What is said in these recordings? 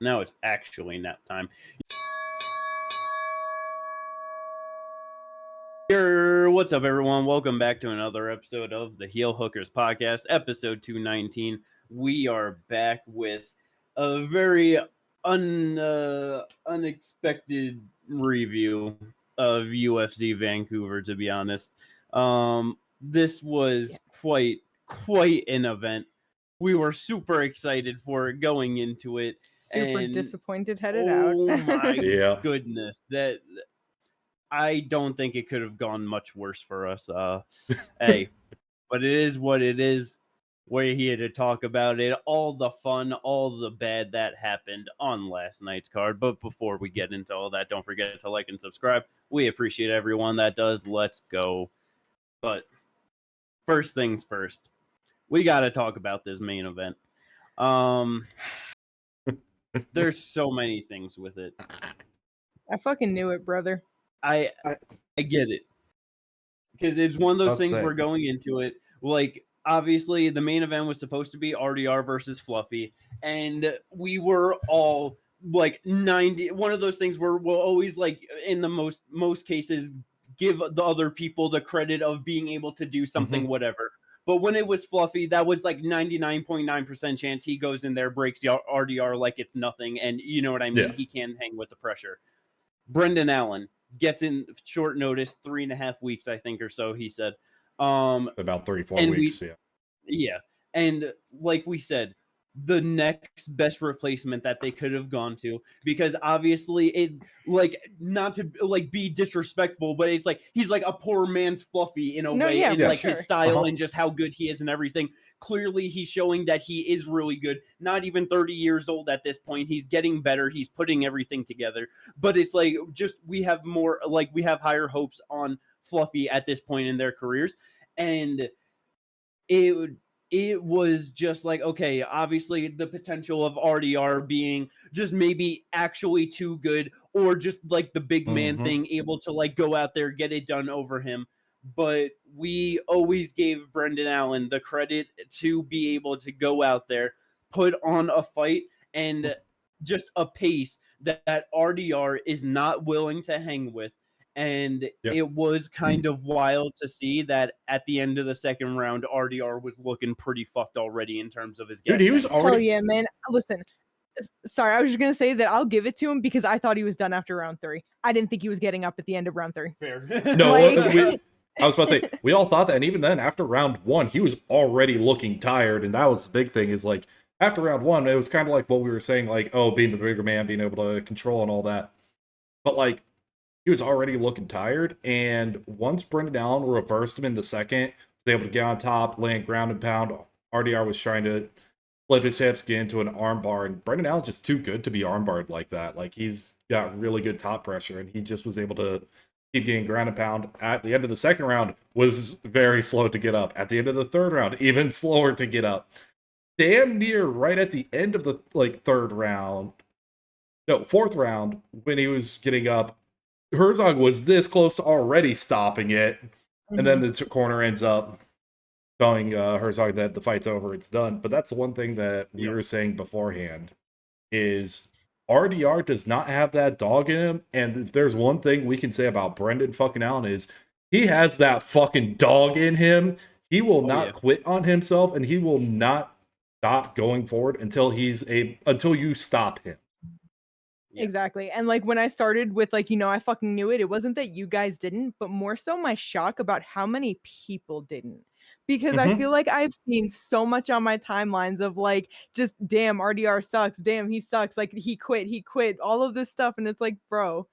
Now it's actually nap time. What's up, everyone? Welcome back to another episode of the Heel Hookers Podcast, episode 219. We are back with a very unexpected review of UFC Vancouver, to be honest. This was quite an event. We were super excited for it going into it. Super disappointed headed out. out. Oh my goodness. That I don't think it could have gone much worse for us. Hey, but it is what it is. We're here to talk about it, all the fun, all the bad that happened on last night's card. But before we get into all that, don't forget to like and subscribe. We appreciate everyone that does. Let's go. But first things first, we got to talk about this main event. There's so many things with it. I fucking knew it, brother. I get it, because it's one of those things we're going into it. Like, obviously, the main event was supposed to be RdR versus Fluffy, and we were all like 90. One of those things where we'll always, like, in the most cases, give the other people the credit of being able to do something, whatever. But when it was Fluffy, that was like 99.9% chance he goes in there, breaks the RdR like it's nothing, and you know what I mean? Yeah. He can't hang with the pressure. Brendan Allen gets in short notice, 3.5 weeks, I think, or so, he said. About 3-4 weeks, yeah. And like we said, the next best replacement that they could have gone to, because obviously it, like, not to like be disrespectful, but it's like he's like a poor man's Fluffy in a way, and like his style and just how good he is and everything. Clearly he's showing that he is really good. Not even 30 years old at this point. He's getting better. He's putting everything together. But it's like, just, we have higher hopes on Fluffy at this point in their careers. And it was just like, okay, obviously the potential of RdR being just maybe actually too good, or just like the big man thing, able to like go out there, get it done over him. But we always gave Brendan Allen the credit to be able to go out there, put on a fight, and just a pace that RdR is not willing to hang with. And it was kind of wild to see that at the end of the second round, RdR was looking pretty fucked already in terms of his gas. Dude, he was already... Hell yeah, man. Listen, sorry, I was just going to say that I'll give it to him because I thought he was done after round 3. I didn't think he was getting up at the end of round 3. Fair. No, I was about to say, we all thought that, and even then, after round 1, he was already looking tired, and that was the big thing, is like, after round 1, it was kind of like what we were saying, like, oh, being the bigger man, being able to control and all that. But, like, he was already looking tired, and once Brendan Allen reversed him in the second, was able to get on top, land ground and pound. RdR was trying to flip his hips, get into an armbar, and Brendan Allen's just too good to be armbarred like that. Like, he's got really good top pressure, and he just was able to keep getting ground and pound. At the end of the second round, was very slow to get up. At the end of the third round, even slower to get up. Damn near right at the end of the fourth round, when he was getting up, Herzog was this close to already stopping it, and then the corner ends up telling Herzog that the fight's over, it's done. But that's the one thing that we were saying beforehand, is RdR does not have that dog in him, and if there's one thing we can say about Brendan fucking Allen, is he has that fucking dog in him. He will not quit on himself, and he will not stop going forward until you stop him. Exactly. And like, when I started with, like, I fucking knew it. It wasn't that you guys didn't, but more so my shock about how many people didn't. Because I feel like I've seen so much on my timelines of like, just damn, RdR sucks. Damn, he sucks. Like, he quit. All of this stuff. And it's like, bro.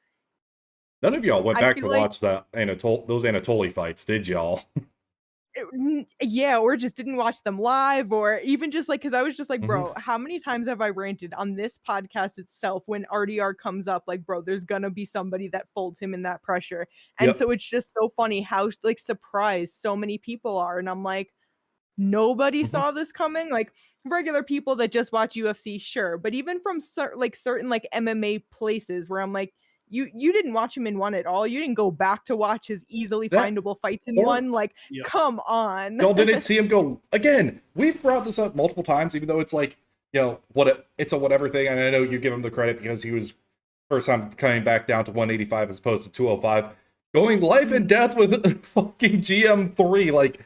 None of y'all went back to watch those Anatoly fights, did y'all? Yeah, or just didn't watch them live, or even just like, because I was just like, bro, how many times have I ranted on this podcast itself when RdR comes up, like, bro, there's gonna be somebody that folds him in that pressure. And so it's just so funny how like surprised so many people are. And I'm like, nobody saw this coming. Like, regular people that just watch UFC, sure, but even from certain like MMA places where I'm like, you didn't watch him in one at all. You didn't go back to watch his easily findable fights in one. Like, come on. Y'all didn't see him go again. We've brought this up multiple times, even though it's like, it's a whatever thing, and I know you give him the credit because he was first time coming back down to 185 as opposed to 205, going life and death with fucking GM3, like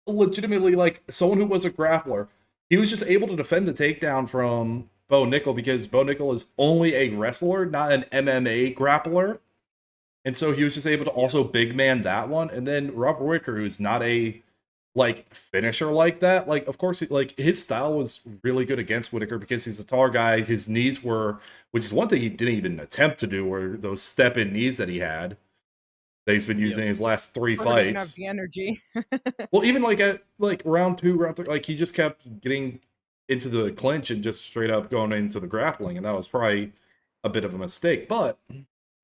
legitimately, like someone who was a grappler. He was just able to defend the takedown from Bo Nickel because Bo Nickel is only a wrestler, not an MMA grappler. And so he was just able to also big man that one. And then Robert Whitaker, who's not a like finisher like that, like of course like his style was really good against Whitaker because he's a taller guy. His knees were, which is one thing he didn't even attempt to do, were those step in knees that he had that he's been using his last 3 fights. Have the energy. Well, even like at like round 2, round 3, like he just kept getting into the clinch and just straight up going into the grappling, and that was probably a bit of a mistake. But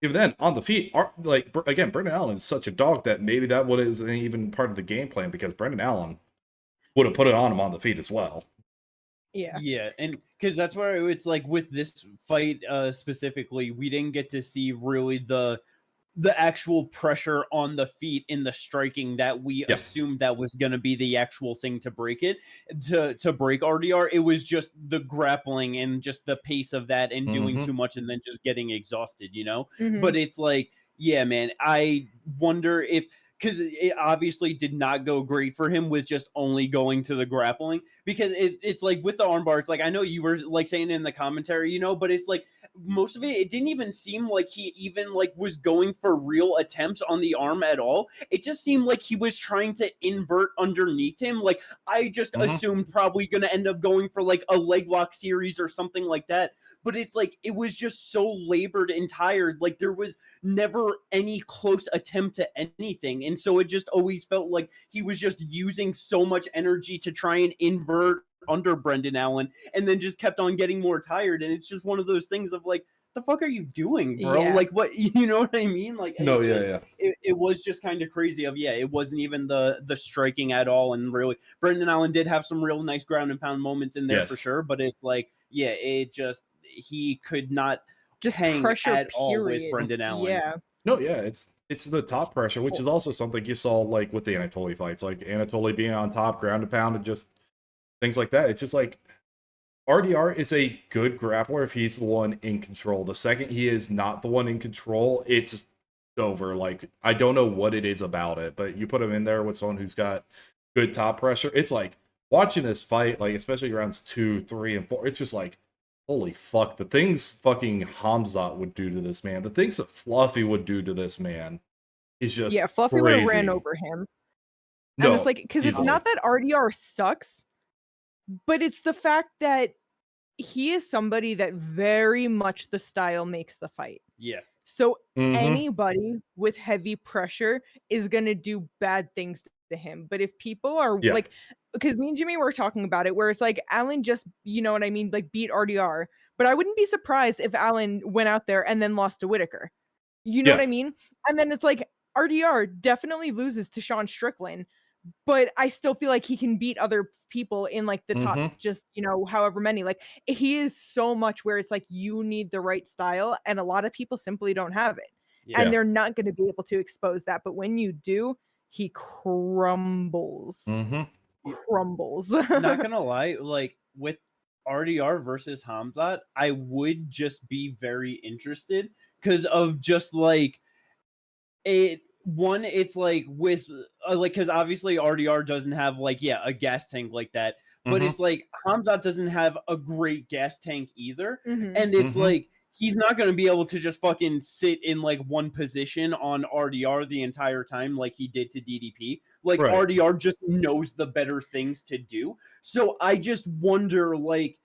even then, on the feet, like again, Brendan Allen is such a dog that maybe that wasn't even part of the game plan because Brendan Allen would have put it on him on the feet as well. Yeah, and because that's where it's like with this fight specifically, we didn't get to see really the actual pressure on the feet in the striking that we assumed that was going to be the actual thing to break it, to break RdR. It was just the grappling and just the pace of that and doing too much and then just getting exhausted, you know? But it's like, yeah, man, I wonder if, because it obviously did not go great for him with just only going to the grappling, because it's like with the armbar, it's like, I know you were like saying in the commentary, you know, but it's like most of it didn't even seem like he even like was going for real attempts on the arm at all. It just seemed like he was trying to invert underneath him. Like I just assumed probably going to end up going for like a leg lock series or something like that. But it's like, it was just so labored and tired. Like there was never any close attempt to anything. And so it just always felt like he was just using so much energy to try and invert under Brendan Allen and then just kept on getting more tired. And it's just one of those things of like, the fuck are you doing, bro? Like what, you know what I mean? Like it was just kind of crazy of it wasn't even the striking at all. And really Brendan Allen did have some real nice ground and pound moments in there for sure, but it's like it just, he could not just hang pressure at all with Brendan Allen. It's the top pressure, which is also something you saw like with the Anatoly fights, like Anatoly being on top, ground and pound, and just things like that. It's just like RdR is a good grappler if he's the one in control. The second he is not the one in control, it's over. Like I don't know what it is about it, but you put him in there with someone who's got good top pressure, it's like watching this fight, like especially rounds 2, 3, and 4, it's just like, holy fuck, the things fucking Hamzat would do to this man, the things that Fluffy would do to this man is just Fluffy crazy. would have ran over him. And it's like, because it's not that RdR sucks, but it's the fact that he is somebody that very much the style makes the fight. Yeah. So anybody with heavy pressure is going to do bad things to him. But if people are like, because me and Jimmy were talking about it, where it's like Allen just, you know what I mean, like beat RdR. But I wouldn't be surprised if Allen went out there and then lost to Whitaker. You know what I mean? And then it's like RdR definitely loses to Sean Strickland, but I still feel like he can beat other people in like the top, just, you know, however many. Like he is so much where it's like you need the right style, and a lot of people simply don't have it. And they're not going to be able to expose that. But when you do, he crumbles. Crumbles. Not gonna lie, like with RdR versus Hamzat, I would just be very interested because of just like it. One, it's like with like, because obviously RdR doesn't have like a gas tank like that, but it's like Hamzat doesn't have a great gas tank either, and it's like he's not going to be able to just fucking sit in like one position on RdR the entire time like he did to DDP. Like RdR just knows the better things to do. So I just wonder like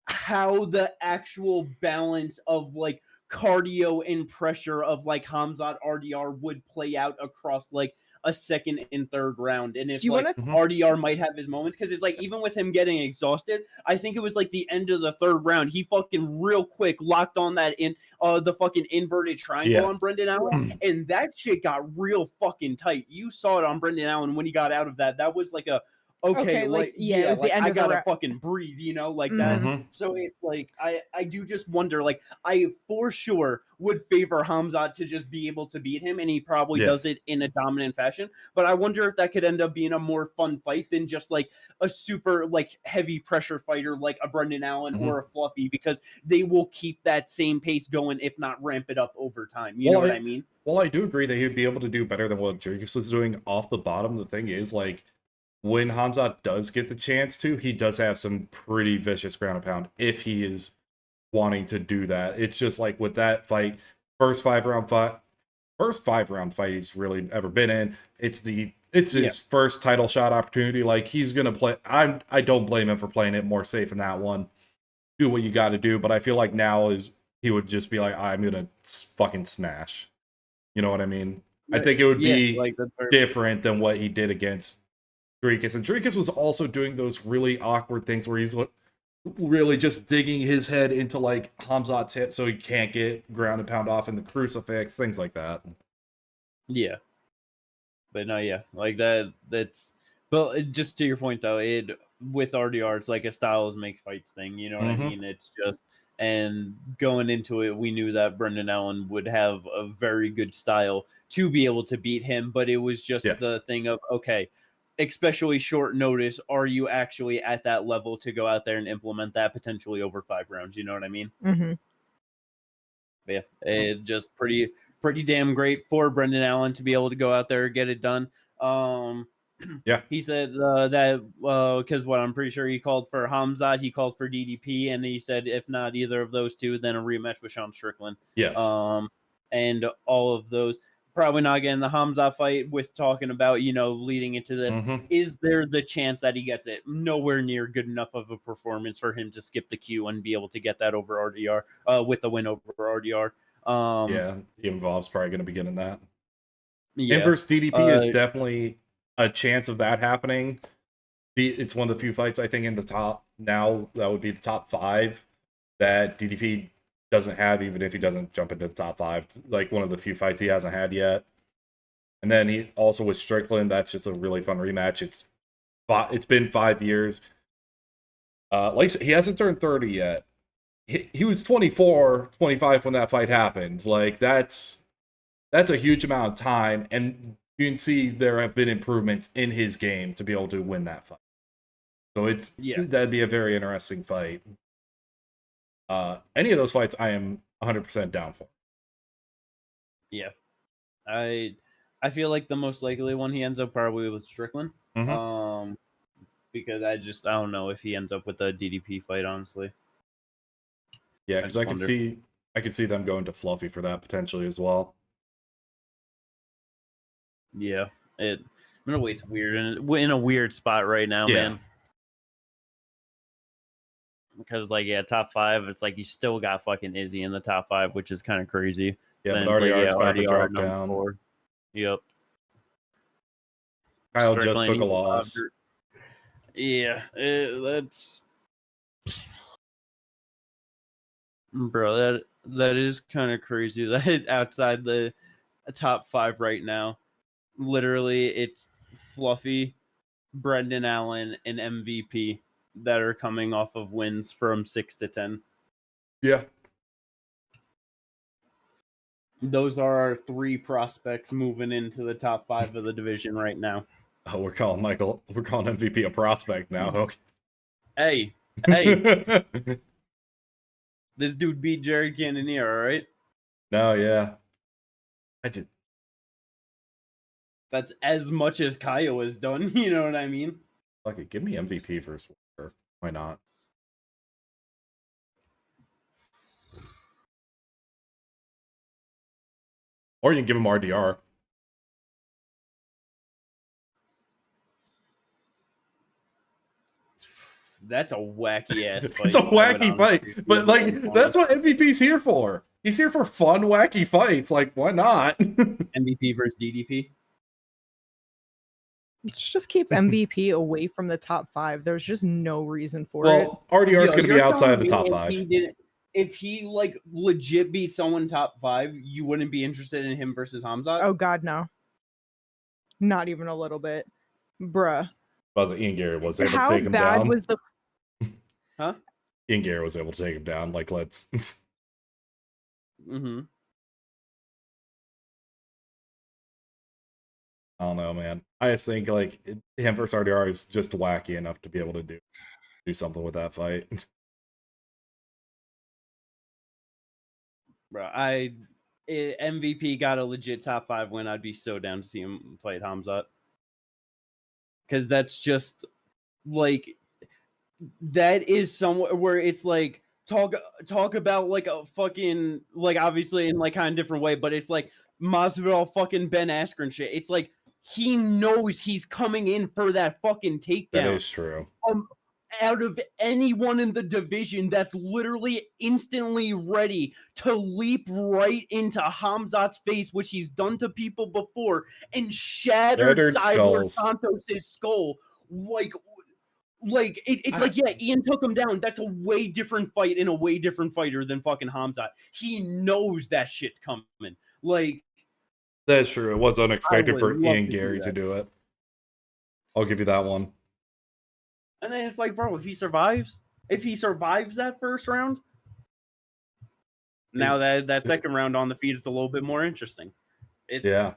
how the actual balance of like cardio and pressure of like Hamzat RdR would play out across like a second and third round. And if like RdR might have his moments, because it's like even with him getting exhausted, I think it was like the end of the third round, he fucking real quick locked on that in the fucking inverted triangle on Brendan Allen, and that shit got real fucking tight. You saw it on Brendan Allen when he got out of that. That was like a okay, like, yeah, it was the like end I of the gotta round. fucking breathe, like that. Mhm. So it's like I do just wonder, like I for sure would favor Hamzat to just be able to beat him, and he probably Yeah. does it in a dominant fashion. But I wonder if that could end up being a more fun fight than just like a super like heavy pressure fighter like a Brendan Allen Mhm. or a Fluffy, because they will keep that same pace going, if not ramp it up over time. You know what I mean? Well, I do agree that he'd be able to do better than what Jurgis was doing off the bottom. The thing is, like, when Hamzat does get the chance to, he does have some pretty vicious ground and pound if he is wanting to do that. It's just like with that fight, first five round fight he's really ever been in. It's his first title shot opportunity. Like, he's gonna play. I don't blame him for playing it more safe in that one. Do what you got to do, but I feel like now he would just be like, I'm gonna fucking smash. You know what I mean? I think it would be like that's different than what he did against Dricus. And Dricus was also doing those really awkward things where he's really just digging his head into like Hamzat's hip so he can't get ground and pound off in the crucifix, things like that. Yeah. But no, yeah, like that's but just to your point though, it with RDR, it's like a styles make fights thing, you know what I mean? It's just, and going into it, we knew that Brendan Allen would have a very good style to be able to beat him, but it was just the thing of, okay, especially short notice, are you actually at that level to go out there and implement that potentially over 5 rounds? You know what I mean? Mm-hmm. But yeah, it just pretty damn great for Brendan Allen to be able to go out there and get it done. Yeah, he said that because what I'm pretty sure he called for Hamzat, he called for DDP, and he said if not either of those two, then a rematch with Sean Strickland. Yes. And all of those. Probably not getting the Hamzat fight with talking about, leading into this. Is there the chance that he gets it? Nowhere near good enough of a performance for him to skip the queue and be able to get that over RDR with the win over RDR. Yeah, Evolve's probably going to be getting that. Yeah. Him versus DDP is definitely a chance of that happening. It's one of the few fights I think in the top now that would be the top 5 that DDP doesn't have, even if he doesn't jump into the top 5. Like one of the few fights he hasn't had yet. And then he also with Strickland, that's just a really fun rematch. It's been 5 years. Like he hasn't turned 30 yet. He was 24, 25 when that fight happened. Like that's a huge amount of time, and you can see there have been improvements in his game to be able to win that fight. So that'd be a very interesting fight. Any of those fights, I am 100% down for. Yeah, I feel like the most likely one he ends up probably with Strickland. Because I don't know if he ends up with the DDP fight, honestly. Yeah, because I could see them going to Fluffy for that potentially as well. Yeah, it's weird, and we're in a weird spot right now, man. Because top 5, it's like you still got fucking Izzy in the top 5, which is kind of crazy. Yeah, then but RdR's about to drop number down. 4. Yep. Kyle just took a loss. Yeah, that's bro. That is kind of crazy. That outside the top 5 right now, literally, it's Fluffy, Brendan Allen, and MVP that are coming off of wins from 6 to 10. Yeah. Those are our 3 prospects moving into the top 5 of the division right now. Oh, we're calling MVP a prospect now. Okay. Hey. This dude beat Jared Cannonier, all right? No, yeah. That's as much as Kyle has done, you know what I mean? Fuck it, give me MVP first. Why not? Or you can give him RdR. That's a wacky ass fight. It's a wacky fight, but like that's what MVP's here for. He's here for fun, wacky fights. Like, why not? MVP versus DDP. Let's just keep MVP away from the top 5. There's just no reason for it. Well, RdR is going to be outside of the top 5. If he like legit beat someone top 5, you wouldn't be interested in him versus Hamzat? Oh God, no. Not even a little bit, bruh. But Ian Gary was able to How take him bad down. was the Huh? Ian Gary was able to take him down. Like, let's. Mm-hmm. I don't know, man. I just think like him versus RdR is just wacky enough to be able to do something with that fight. Bro, MVP got a legit top 5 win. I'd be so down to see him fight Hamzat. Because that's just like that is somewhere where it's like talk about like a fucking like obviously in like kind of different way, but it's like Masvidal fucking Ben Askren shit. It's like he knows he's coming in for that fucking takedown. That is true. Out of anyone in the division that's literally instantly ready to leap right into Hamzat's face, which he's done to people before, and shattered Cyborg Santos' skull. It's like, yeah, Ian took him down. That's a way different fight and a way different fighter than fucking Hamzat. He knows that shit's coming. Like, that's true. It was unexpected for Ian Gary to do it. I'll give you that one. And then it's like, bro, if he survives that first round, now that second round on the feet is a little bit more interesting. Yeah,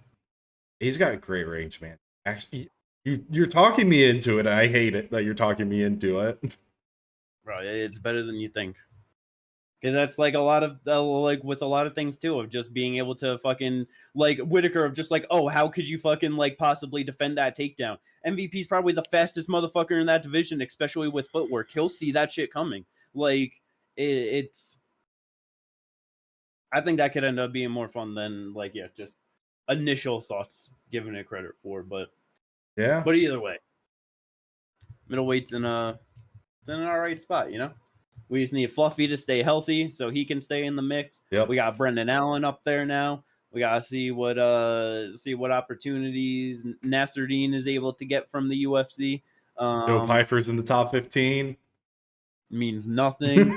he's got great range, man. Actually, you're talking me into it, and I hate it that you're talking me into it. Bro, it's better than you think. Because that's like a lot of like with a lot of things too, of just being able to fucking like Whitaker of just like, oh, how could you fucking like possibly defend that takedown? MVP's probably the fastest motherfucker in that division, especially with footwork. He'll see that shit coming. Like it's I think that could end up being more fun than like just initial thoughts giving it credit for, but yeah. But either way, middleweight's in an alright spot, you know? We just need Fluffy to stay healthy so he can stay in the mix. Yep. We got Brendan Allen up there now. We gotta see what opportunities Nasruddin is able to get from the UFC. Joe Pyfer's in the top 15. Means nothing.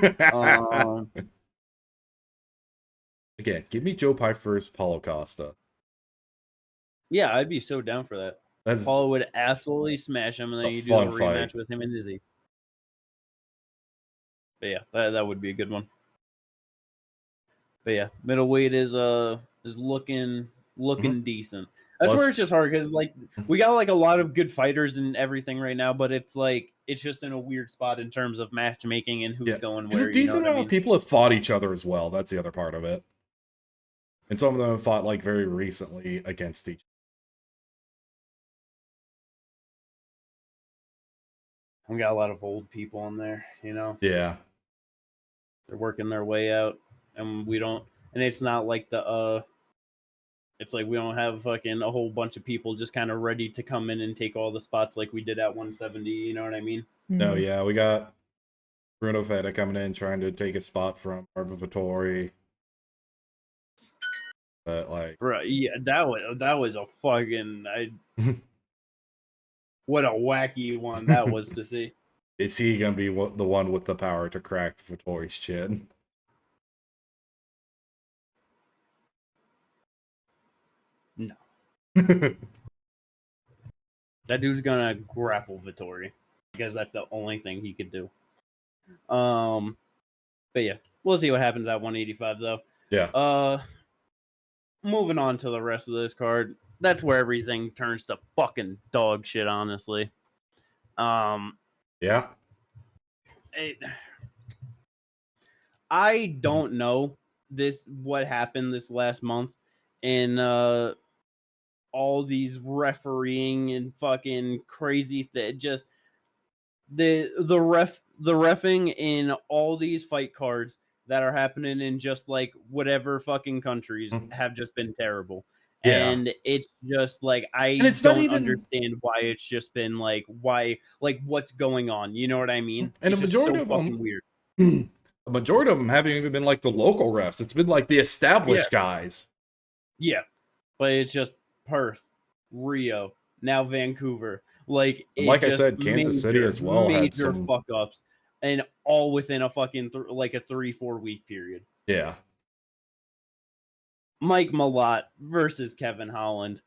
Again, give me Joe Pyfer's Paulo Costa. Yeah, I'd be so down for that. Paulo would absolutely smash him, and then you do a rematch with him and Izzy. But yeah, that would be a good one. But yeah, middleweight is looking decent. That's where it's just hard because like we got like a lot of good fighters and everything right now, but it's like it's just in a weird spot in terms of matchmaking and who's going where. Because a decent amount of people have fought each other as well. That's the other part of it. And some of them have fought like very recently against each other. We got a lot of old people in there, you know? Yeah. They're working their way out, and we don't, and it's not like it's like we don't have fucking a whole bunch of people just kind of ready to come in and take all the spots like we did at 170, you know what I mean? No, yeah, we got Bruno Feta coming in trying to take a spot from Marvin Vettori. But like, bro, yeah, that was a fucking what a wacky one that was to see. Is he gonna be the one with the power to crack Vettori's chin? No. That dude's gonna grapple Vettori because that's the only thing he could do. But yeah, we'll see what happens at 185 though. Yeah. Moving on to the rest of this card. That's where everything turns to fucking dog shit, honestly. Yeah. I don't know what happened this last month in all these refereeing and fucking crazy just the reffing in all these fight cards that are happening in just like whatever fucking countries have just been terrible. Yeah. And it's just like I don't understand why it's just been like what's going on. You know what I mean? And it's a majority of fucking weird. A majority of them haven't even been like the local refs. It's been like the established guys. Yeah, but it's just Perth, Rio, now Vancouver. Like I said, Kansas City as well had some fuck ups, and all within a fucking like a 3-4 week period. Yeah. Mike Malott versus Kevin Holland.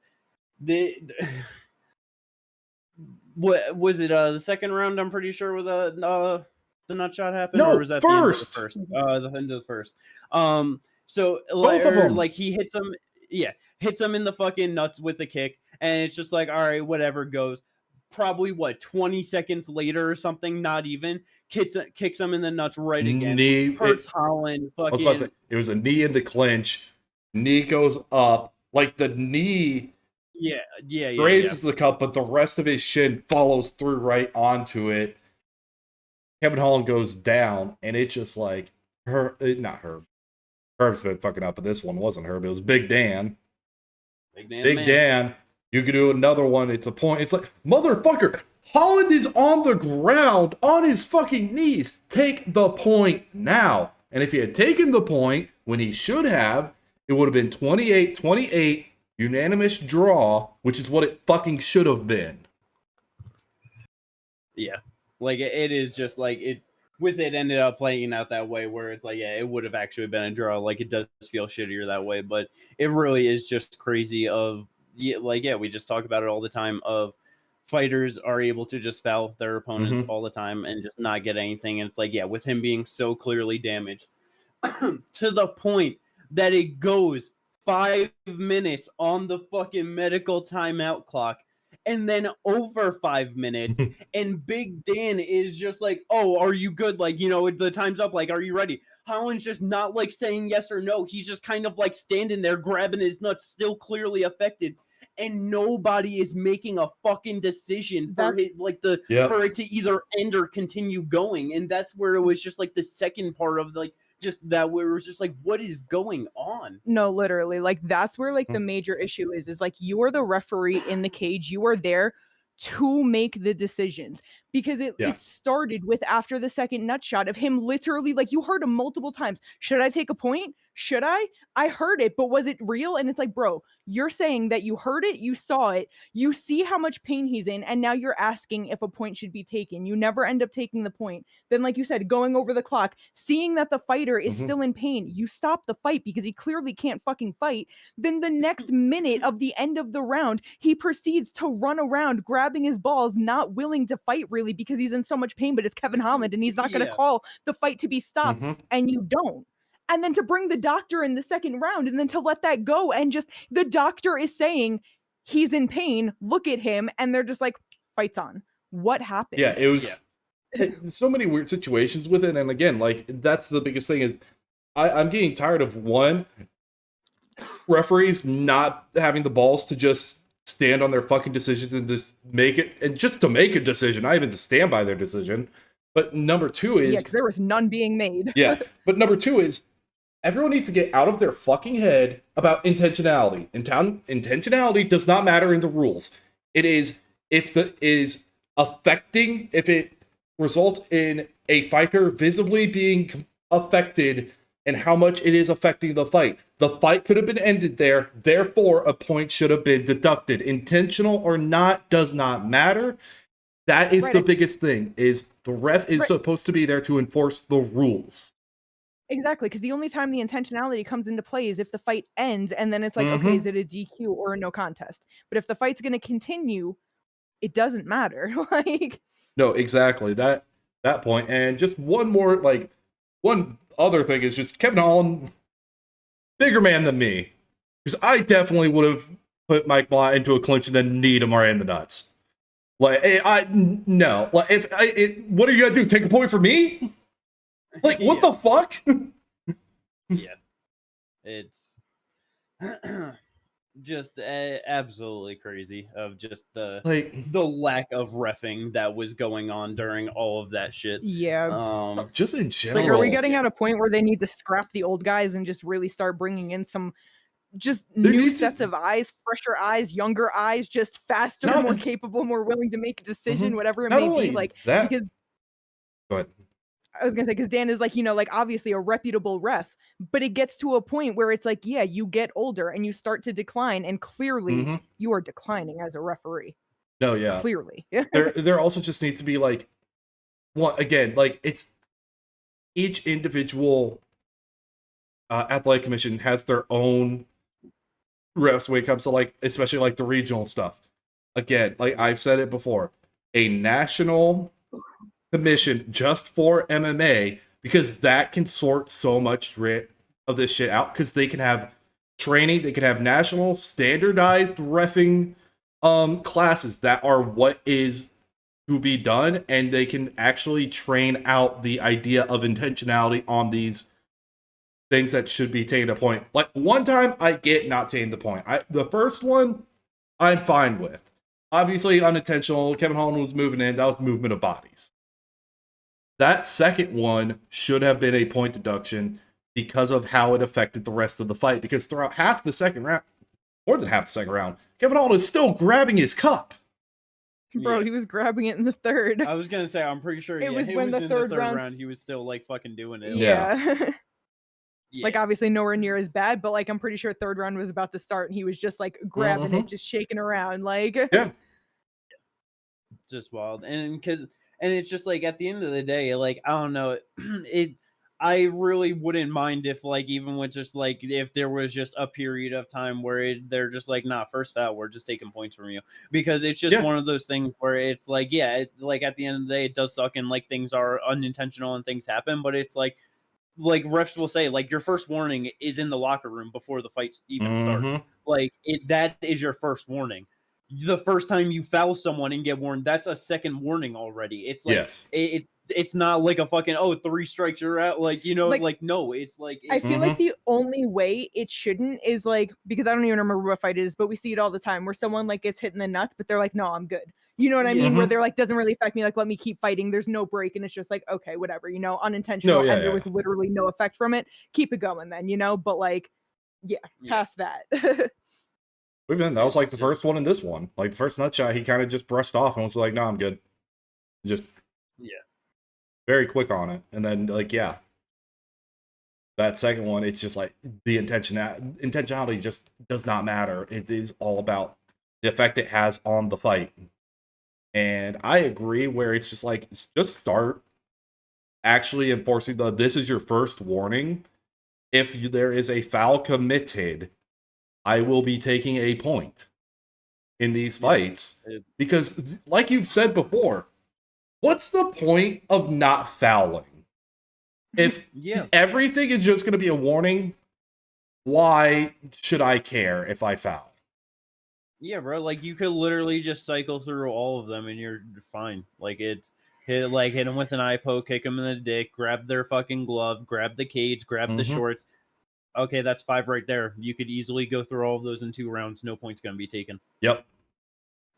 what was it? The second round, I'm pretty sure, with the nut shot happened, No, or was that first. the end of the first? So Both of them. like he hits him, hits him in the fucking nuts with the kick, and it's just like, all right, whatever goes. Probably 20 seconds later or something, not even, kicks him in the nuts right again. Hurts Holland. Fucking. I was about to say, it was a knee in the clinch. Knee goes up, like the knee. Grazes the cup, but the rest of his shin follows through right onto it. Kevin Holland goes down, and it's just like not Herb. Herb's been fucking up, but this one wasn't Herb. It was Big Dan. Big Dan. You could do another one. It's a point. It's like, motherfucker, Holland is on the ground on his fucking knees. Take the point now. And if he had taken the point when he should have, it would have been 28-28, unanimous draw, which is what it fucking should have been. Yeah. Like, it is just like it. With it ended up playing out that way where it's like, it would have actually been a draw. Like, it does feel shittier that way, but it really is just crazy of, we just talk about it all the time of fighters are able to just foul their opponents all the time and just not get anything. And it's like, with him being so clearly damaged to the point that it goes 5 minutes on the fucking medical timeout clock. And then over 5 minutes, and Big Dan is just like, oh, are you good? Like, the time's up. Like, are you ready? Holland's just not like saying yes or no. He's just kind of like standing there grabbing his nuts, still clearly affected. And nobody is making a fucking decision for it, for it to either end or continue going. And that's where it was just like the second part of like, just that where it was just like, what is going on? No, literally, like that's where like the major issue is like you are the referee in the cage. You are there to make the decisions, because it started with after the second nut shot of him literally, like, you heard him multiple times. Should I take a point? Should I? I heard it, but was it real? And it's like, bro, you're saying that you heard it, you saw it, you see how much pain he's in, and now you're asking if a point should be taken. You never end up taking the point. Then, like you said, going over the clock, seeing that the fighter is still in pain, you stop the fight because he clearly can't fucking fight. Then the next minute of the end of the round, he proceeds to run around grabbing his balls, not willing to fight really because he's in so much pain, but it's Kevin Holland and he's not going to call the fight to be stopped, and you don't. And then to bring the doctor in the second round and then to let that go, and just the doctor is saying he's in pain, look at him, and they're just like, fight's on. What happened? Yeah, it was so many weird situations with it. And again, like, that's the biggest thing is I'm getting tired of referees not having the balls to just stand on their fucking decisions and just make it, and just to make a decision, not even to stand by their decision. But number two is, because there was none being made. But number two is, everyone needs to get out of their fucking head about intentionality. Intentionality does not matter in the rules. It is if it results in a fighter visibly being affected and how much it is affecting the fight. The fight could have been ended there, therefore a point should have been deducted. Intentional or not does not matter. That is the biggest thing, is the ref is supposed to be there to enforce the rules. Exactly, because the only time the intentionality comes into play is if the fight ends, and then it's like, okay, is it a DQ or a no contest? But if the fight's going to continue, it doesn't matter. Like, no, exactly, that point. And just one other thing is just Kevin Holland, bigger man than me, because I definitely would have put Mike Blount into a clinch and then kneed him right in the nuts. Like, no, like, what are you gonna do? Take a point for me? Like, what the fuck? It's just absolutely crazy of just the lack of reffing that was going on during all of that shit. Just in general. Like, are we getting at a point where they need to scrap the old guys and just really start bringing in some new sets of eyes, fresher eyes, younger eyes, just faster, more capable, more willing to make a decision, whatever it may be? Like, because go ahead. I was gonna say, because Dan is like, like, obviously a reputable ref, but it gets to a point where it's like, you get older and you start to decline, and clearly you are declining as a referee. No, clearly. there also just needs to be like, again, like, it's each individual athletic commission has their own refs when it comes to, like, especially like the regional stuff. Again, like I've said it before, a national commission just for MMA, because that can sort so much of this shit out, because they can have training, they can have national standardized reffing classes that are what is to be done, and they can actually train out the idea of intentionality on these things that should be taking a point. Like, one time I get not taking the point. The first one I'm fine with. Obviously unintentional. Kevin Holland was moving in. That was movement of bodies. That second one should have been a point deduction because of how it affected the rest of the fight. Because throughout half the second round, more than half the second round, Kevin Holland is still grabbing his cup. Bro, he was grabbing it in the third. I was gonna say, I'm pretty sure it was when was the in third the third round, round, he was still like fucking doing it. Yeah. Yeah. Like, obviously nowhere near as bad, but like I'm pretty sure third round was about to start and he was just like grabbing it, just shaking around, like just wild. And it's just like, at the end of the day, like, I don't know, I really wouldn't mind if, like, even with just like, if there was just a period of time where they're just like, nah, first foul, we're just taking points from you, because it's just one of those things where it's like, like at the end of the day, it does suck, and like things are unintentional and things happen, but it's like refs will say, like, your first warning is in the locker room before the fight even starts. Like, that is your first warning. The first time you foul someone and get warned, that's a second warning already. It's like, it's not like a fucking 3 strikes you're out, like, you know, like no, it's like, I feel like the only way it shouldn't is like, because I don't even remember what fight it is, but we see it all the time where someone like gets hit in the nuts, but they're like, no, I'm good. You know what I mean? Where they're like, doesn't really affect me. Like, let me keep fighting. There's no break. And it's just like, okay, whatever, you know, unintentional. And there was literally no effect from it. Keep it going then, you know? But like, past that. That was like the first one in this one. Like, the first nut shot, he kind of just brushed off and was like, no, I'm good. Just very quick on it. And then, like, that second one, it's just like the intentionality just does not matter. It is all about the effect it has on the fight. And I agree, where it's just like, just start actually enforcing this is your first warning. If there is a foul committed, I will be taking a point in these fights. Because, like you've said before, what's the point of not fouling? If everything is just going to be a warning, why should I care if I foul? Yeah, bro. Like, you could literally just cycle through all of them and you're fine. Like, it's hit them with an eye poke, kick them in the dick, grab their fucking glove, grab the cage, grab the shorts. Okay, that's 5 right there. You could easily go through all of those in 2 rounds. No points going to be taken. Yep.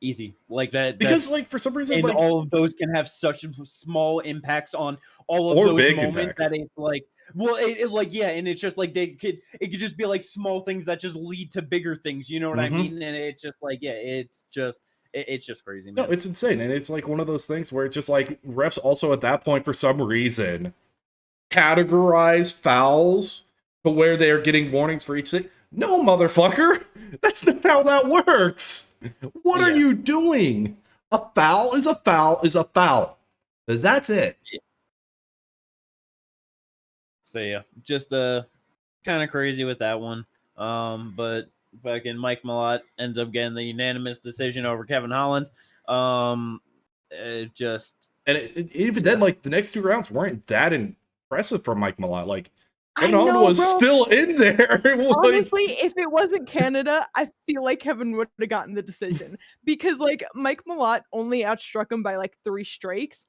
Easy. Like that. Because, like, for some reason, and like, all of those can have such small impacts on all of those big moments impacts. that it's like, well, and it's just like it could just be like small things that just lead to bigger things. You know what I mean? And it's just like, it's just crazy, man. No, it's insane. And it's like one of those things where it's just like, refs also at that point, for some reason, categorize fouls to where they are getting warnings for each thing. No, motherfucker. That's not how that works. What are you doing? A foul is a foul is a foul. That's it. So just kind of crazy with that one. But fucking Mike Malott ends up getting the unanimous decision over Kevin Holland. Even then, like, the next 2 rounds weren't that impressive from Mike Malott. Like, Kevin Holland was still in there. Honestly, if it wasn't Canada, I feel like Kevin would have gotten the decision, because like Mike Malott only outstruck him by like 3 strikes.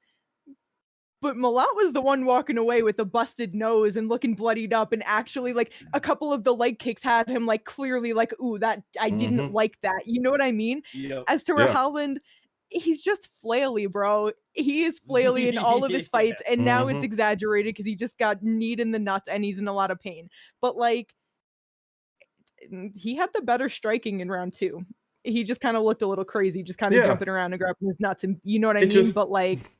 But Malott was the one walking away with a busted nose and looking bloodied up, and actually like a couple of the leg kicks had him like clearly like, ooh, that I didn't like that. You know what I mean? As to Holland, he's just flaily, bro. He is flaily in all of his fights, and now it's exaggerated because he just got kneed in the nuts and he's in a lot of pain. But like, he had the better striking in round 2. He just kind of looked a little crazy, just kind of jumping around and grabbing his nuts, and you know what I mean? But like,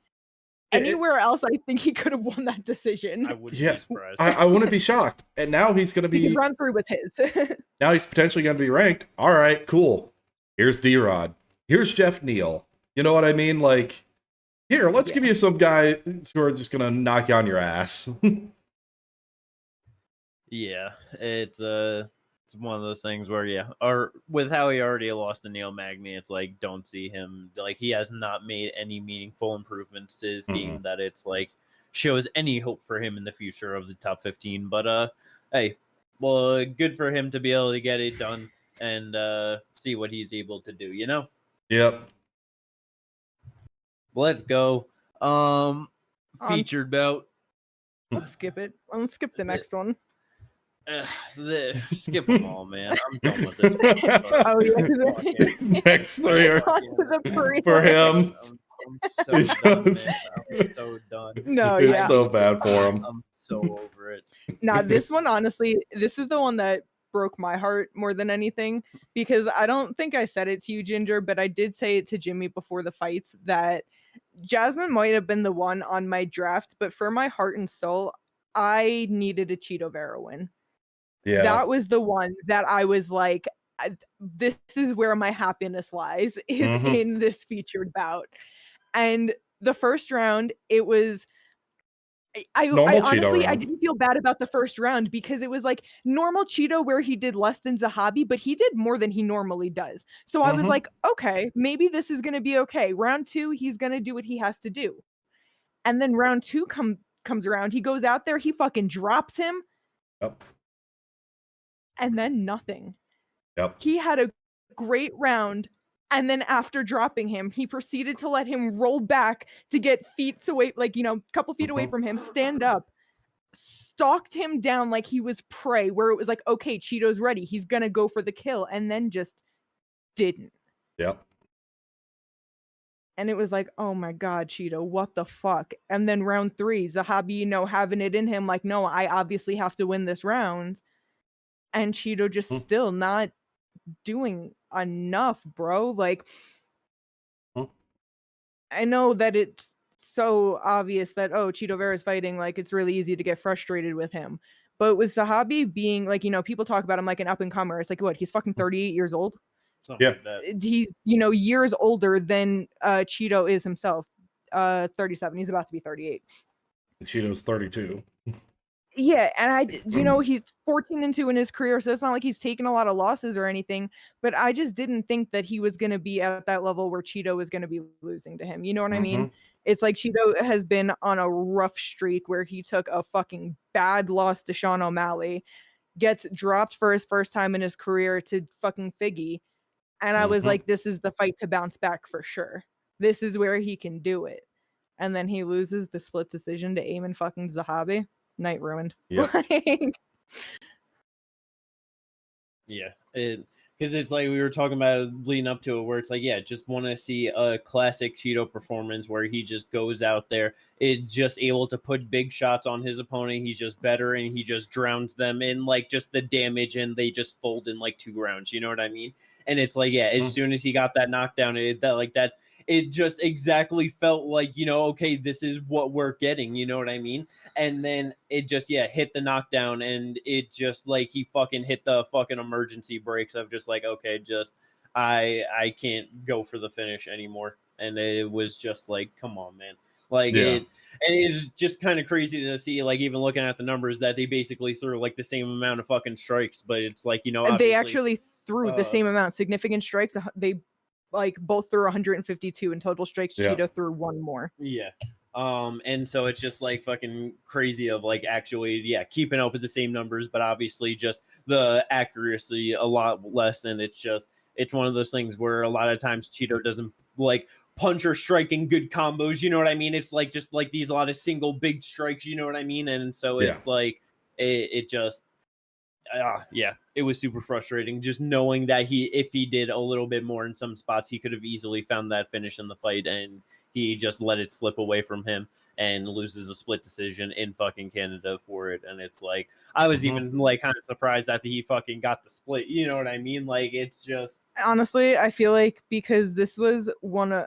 anywhere else, I think he could have won that decision. I wouldn't be surprised. I wouldn't be shocked. And now he's going to be... Because round 3 was his. Now he's potentially going to be ranked. All right, cool. Here's D-Rod. Here's Jeff Neal. You know what I mean? Like, here, let's give you some guys who are just going to knock you on your ass. It's It's one of those things where, yeah, or with how he already lost to Neil Magny, it's like, don't see him. Like, he has not made any meaningful improvements to his game that it's like shows any hope for him in the future of the top 15. But, hey, well, good for him to be able to get it done and see what he's able to do, you know? Yep. Let's go. Featured bout. Let's skip it. Let's skip the next one. Skip them all, man. I'm done with this. Oh yeah. Next 3 are for him. I'm so done, man. I'm so done. No, It's yeah. so bad for him. I'm so over it. Nah, this one, honestly, this is the one that broke my heart more than anything, because I don't think I said it to you, Ginger, but I did say it to Jimmy before the fights that Jasmine might have been the one on my draft, but for my heart and soul, I needed a Cheeto Vera win. Yeah. That was the one that I was like, this is where my happiness lies, is in this featured bout. And the first round, it was I honestly, I didn't feel bad about the first round because it was like normal Cheeto where he did less than Zahabi, but he did more than he normally does. So I was like, okay, maybe this is going to be okay. Round 2, he's going to do what he has to do. And then round 2 comes around. He goes out there, he fucking drops him. Yep. And then nothing. Yep. He had a great round. And then after dropping him, he proceeded to let him roll back to get feet away, like, a couple feet away from him, stand up, stalked him down like he was prey, where it was like, okay, Cheeto's ready. He's going to go for the kill. And then just didn't. Yep. And it was like, oh my God, Cheeto, what the fuck? And then round 3, Zahabi, having it in him, like, no, I obviously have to win this round. And Cheeto just still not doing enough, bro. Like, I know that it's so obvious that, oh, Cheeto Vera's fighting, like, it's really easy to get frustrated with him. But with Zahabi being, like, people talk about him like an up-and-comer. It's like, what, he's fucking 38 years old? Something like that. He's, years older than Cheeto is himself. 37. He's about to be 38. Cheeto's 32. Yeah, and he's 14-2 in his career, so it's not like he's taken a lot of losses or anything, but I just didn't think that he was going to be at that level where Cheeto was going to be losing to him. You know what I mean? It's like Cheeto has been on a rough streak where he took a fucking bad loss to Sean O'Malley, gets dropped for his first time in his career to fucking Figgy, and I was like, this is the fight to bounce back for sure. This is where he can do it. And then he loses the split decision to Eamon fucking Zahabi. Night ruined. Yeah. Yeah. Because it's like we were talking about leading up to it, where it's like, yeah, just want to see a classic Cheeto performance where he just goes out there, just able to put big shots on his opponent. He's just better and he just drowns them in like just the damage, and they just fold in like 2 rounds. You know what I mean? And it's like, yeah, as soon as he got that knockdown, it just exactly felt like, okay, this is what we're getting, you know what I mean? And then it just, hit the knockdown, and it just like he fucking hit the fucking emergency brakes of just like, okay, just I can't go for the finish anymore. And it was just like, come on, man. Like it is just kind of crazy to see, like, even looking at the numbers, that they basically threw like the same amount of fucking strikes, but it's like, they actually threw the same amount, significant strikes. They like both threw 152 in total strikes. Cheeto threw 1 more. Yeah. And so it's just like fucking crazy of like actually, keeping up with the same numbers, but obviously just the accuracy a lot less. And it's one of those things where a lot of times Cheeto doesn't like punch or strike in good combos. You know what I mean? It's like just like these a lot of single big strikes. You know what I mean? And so it's like it just. It was super frustrating just knowing that if he did a little bit more in some spots, he could have easily found that finish in the fight, and he just let it slip away from him and loses a split decision in fucking Canada for it. And it's like, I was even like kind of surprised that he fucking got the split. You know what I mean? Like, it's just, honestly, I feel like because this might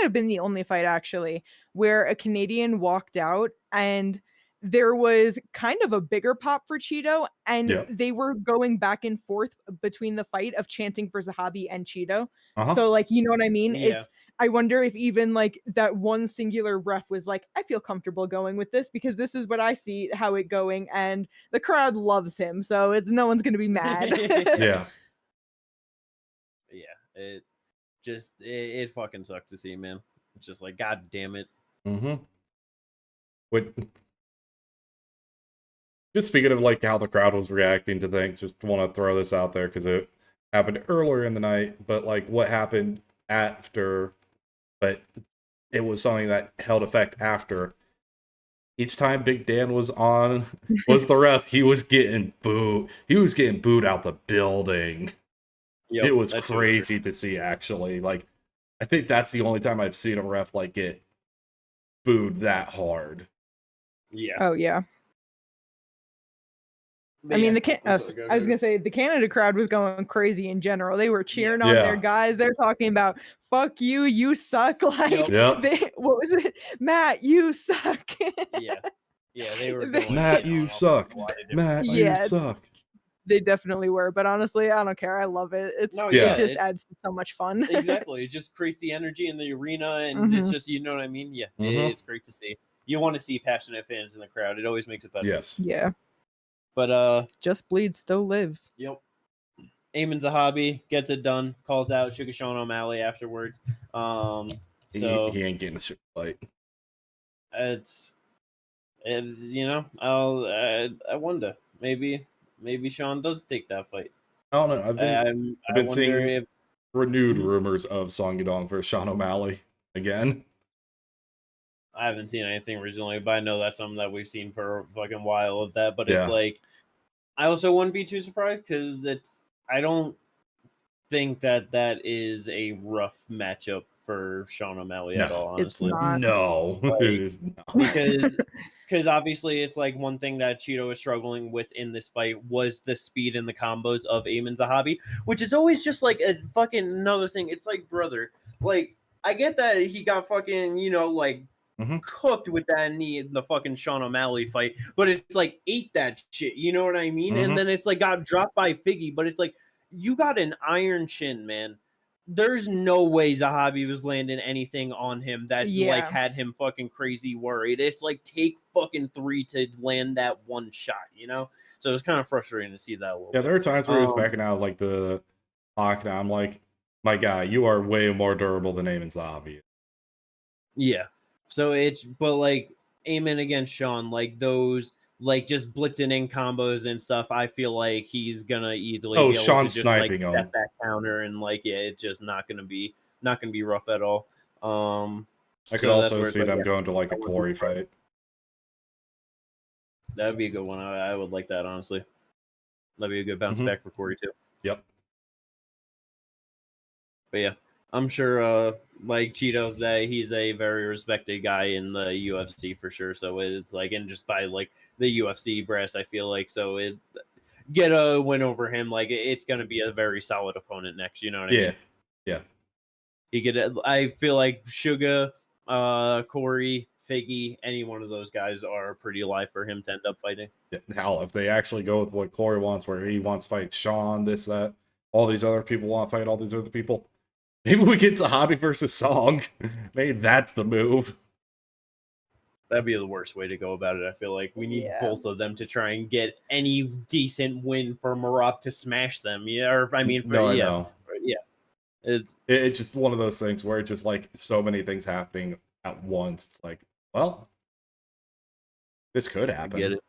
have been the only fight actually where a Canadian walked out and there was kind of a bigger pop for Cheeto, and Yeah. they were going back and forth between the fight of chanting for Zahabi and Cheeto. Uh-huh. So like, you know what I mean? Yeah. I wonder if even like that one singular ref was like, I feel comfortable going with this because this is what I see how it going, and the crowd loves him, so it's no one's gonna be mad. Yeah. Yeah. It fucking sucked to see, man. It's just like, god damn it. Mm-hmm. Just speaking of like how the crowd was reacting to things, just want to throw this out there because it happened earlier in the night, but like what happened after, but it was something that held effect after. Each time Big Dan was the ref, he was getting booed. He was getting booed out the building. Yep, it was crazy to see, actually. Like, I think that's the only time I've seen a ref like get booed that hard. Yeah. Oh yeah. But I mean, yeah. I was gonna say the Canada crowd was going crazy in general. They were cheering on Yeah. their guys. They're talking about "fuck you, you suck." Like, Yep. what was it? Matt, you suck. Yeah, they were going Matt, in you on suck. a lot of different- Matt, Yeah. you suck. They definitely were, but honestly, I don't care. I love it. It just adds to so much fun. Exactly. It just creates the energy in the arena, and it's just, you know what I mean? Yeah, it's great to see. You want to see passionate fans in the crowd. It always makes it better. Yes. Yeah. But Just Bleed still lives. Yep. Eamon Zahabi gets it done. Calls out Sugar Sean O'Malley afterwards. So he ain't getting a shit fight. It's you know, I wonder maybe Sean does take that fight. I don't know. I've been seeing renewed rumors of Song Yudong versus Sean O'Malley again. I haven't seen anything originally, but I know that's something that we've seen for a fucking while of that. But it's like, I also wouldn't be too surprised because I don't think that is a rough matchup for Sean O'Malley at all, honestly. It's not. No, like, it is not. Because obviously it's like one thing that Cheeto was struggling with in this fight was the speed and the combos of Eamon Zahabi, which is always just like a fucking another thing. It's like, brother, like, I get that he got fucking, like, cooked with that knee in the fucking Sean O'Malley fight, but it's like ate that shit, you know what I mean? And then it's like got dropped by Figgy, but it's like you got an iron chin, man. There's no way Zahabi was landing anything on him that like had him fucking crazy worried. It's like take fucking 3 to land that one shot, So it's kind of frustrating to see that a little bit. There are times where he was backing out like the lockdown. I'm like, my guy, you are way more durable than Eamon Zahabi. Yeah. So but like Eamon against Sean, like those, like just blitzing in combos and stuff, I feel like he's gonna easily be able Sean to just sniping like step that counter and like it's just not gonna be rough at all. I could also see them going to like a Corey fight. That'd be a good one. I would like that, honestly. That'd be a good bounce back for Corey too. Yep. But yeah, I'm sure like Cheeto, that he's a very respected guy in the UFC for sure. So it's like, and just by like the UFC brass, I feel like, so get a win over him, like it's gonna be a very solid opponent next, you know what I mean? Yeah. I feel like Suga, Corey, Figgy, any one of those guys are pretty alive for him to end up fighting. Yeah. Hell, if they actually go with what Corey wants, where he wants to fight Sean, this, that, all these other people want to fight all these other people, maybe we get Zahabi versus Song. Maybe that's the move. That'd be the worst way to go about it. I feel like we need both of them to try and get any decent win for Marab to smash them. Yeah, or I mean, No. It's just one of those things where it's just like so many things happening at once. It's like, well, this could happen. Get it.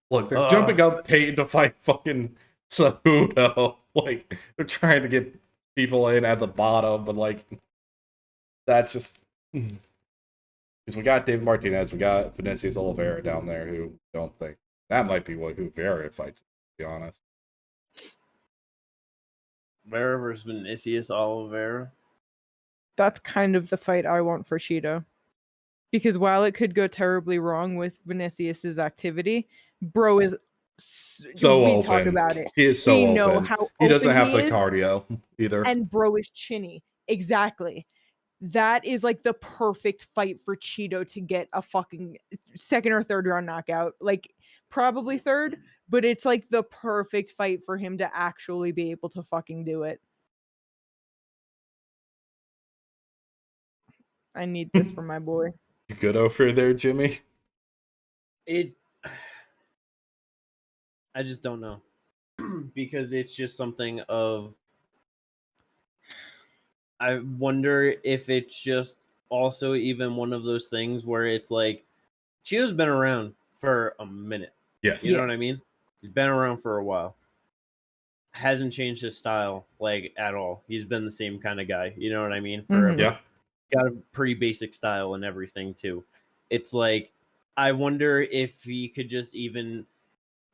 Look, they're jumping up paid to fight fucking Cejudo. Like, they're trying to get people in at the bottom, but like, that's just because we got David Martinez, we got Vinicius Oliveira down there, who don't think that might be who Vera fights, to be honest. Vera versus Vinicius Oliveira. That's kind of the fight I want for Cheeto. Because while it could go terribly wrong with Vinicius's activity, bro is so we open. Talk about it. He is so open. Know how he doesn't have the is, cardio either. And bro is chinny. Exactly. that is like the perfect fight for Cheeto to get a fucking second or third round knockout. Like probably third, but it's like the perfect fight for him to actually be able to fucking do it. I need this for my boy. You good over there, Jimmy? I just don't know. Because it's just something of, I wonder if it's just also even one of those things where it's like, Cheeto's been around for a minute. Yes. You know what I mean? He's been around for a while. Hasn't changed his style like at all. He's been the same kind of guy. You know what I mean? Forever. Yeah. Got a pretty basic style and everything too. It's like, I wonder if he could just even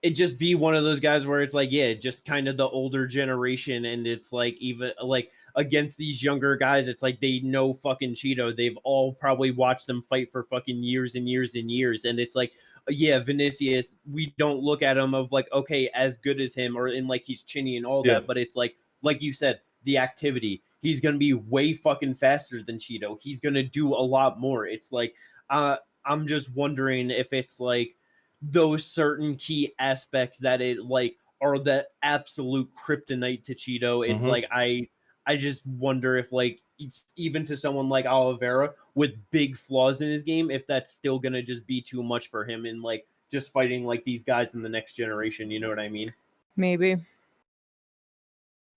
it just be one of those guys where it's like, yeah, just kind of the older generation, and it's like even like against these younger guys, it's like they know fucking Cheeto. They've all probably watched them fight for fucking years and years and years, and it's like, yeah, Vinicius, we don't look at him of like, okay, as good as him, or in like he's chinny and all that, but it's like you said, the activity. He's gonna be way fucking faster than Cheeto. He's gonna do a lot more. It's like, I'm just wondering if it's like those certain key aspects that it like are the absolute kryptonite to Cheeto. It's like I just wonder if like it's even to someone like Oliveira with big flaws in his game, if that's still gonna just be too much for him in like just fighting like these guys in the next generation. You know what I mean? Maybe.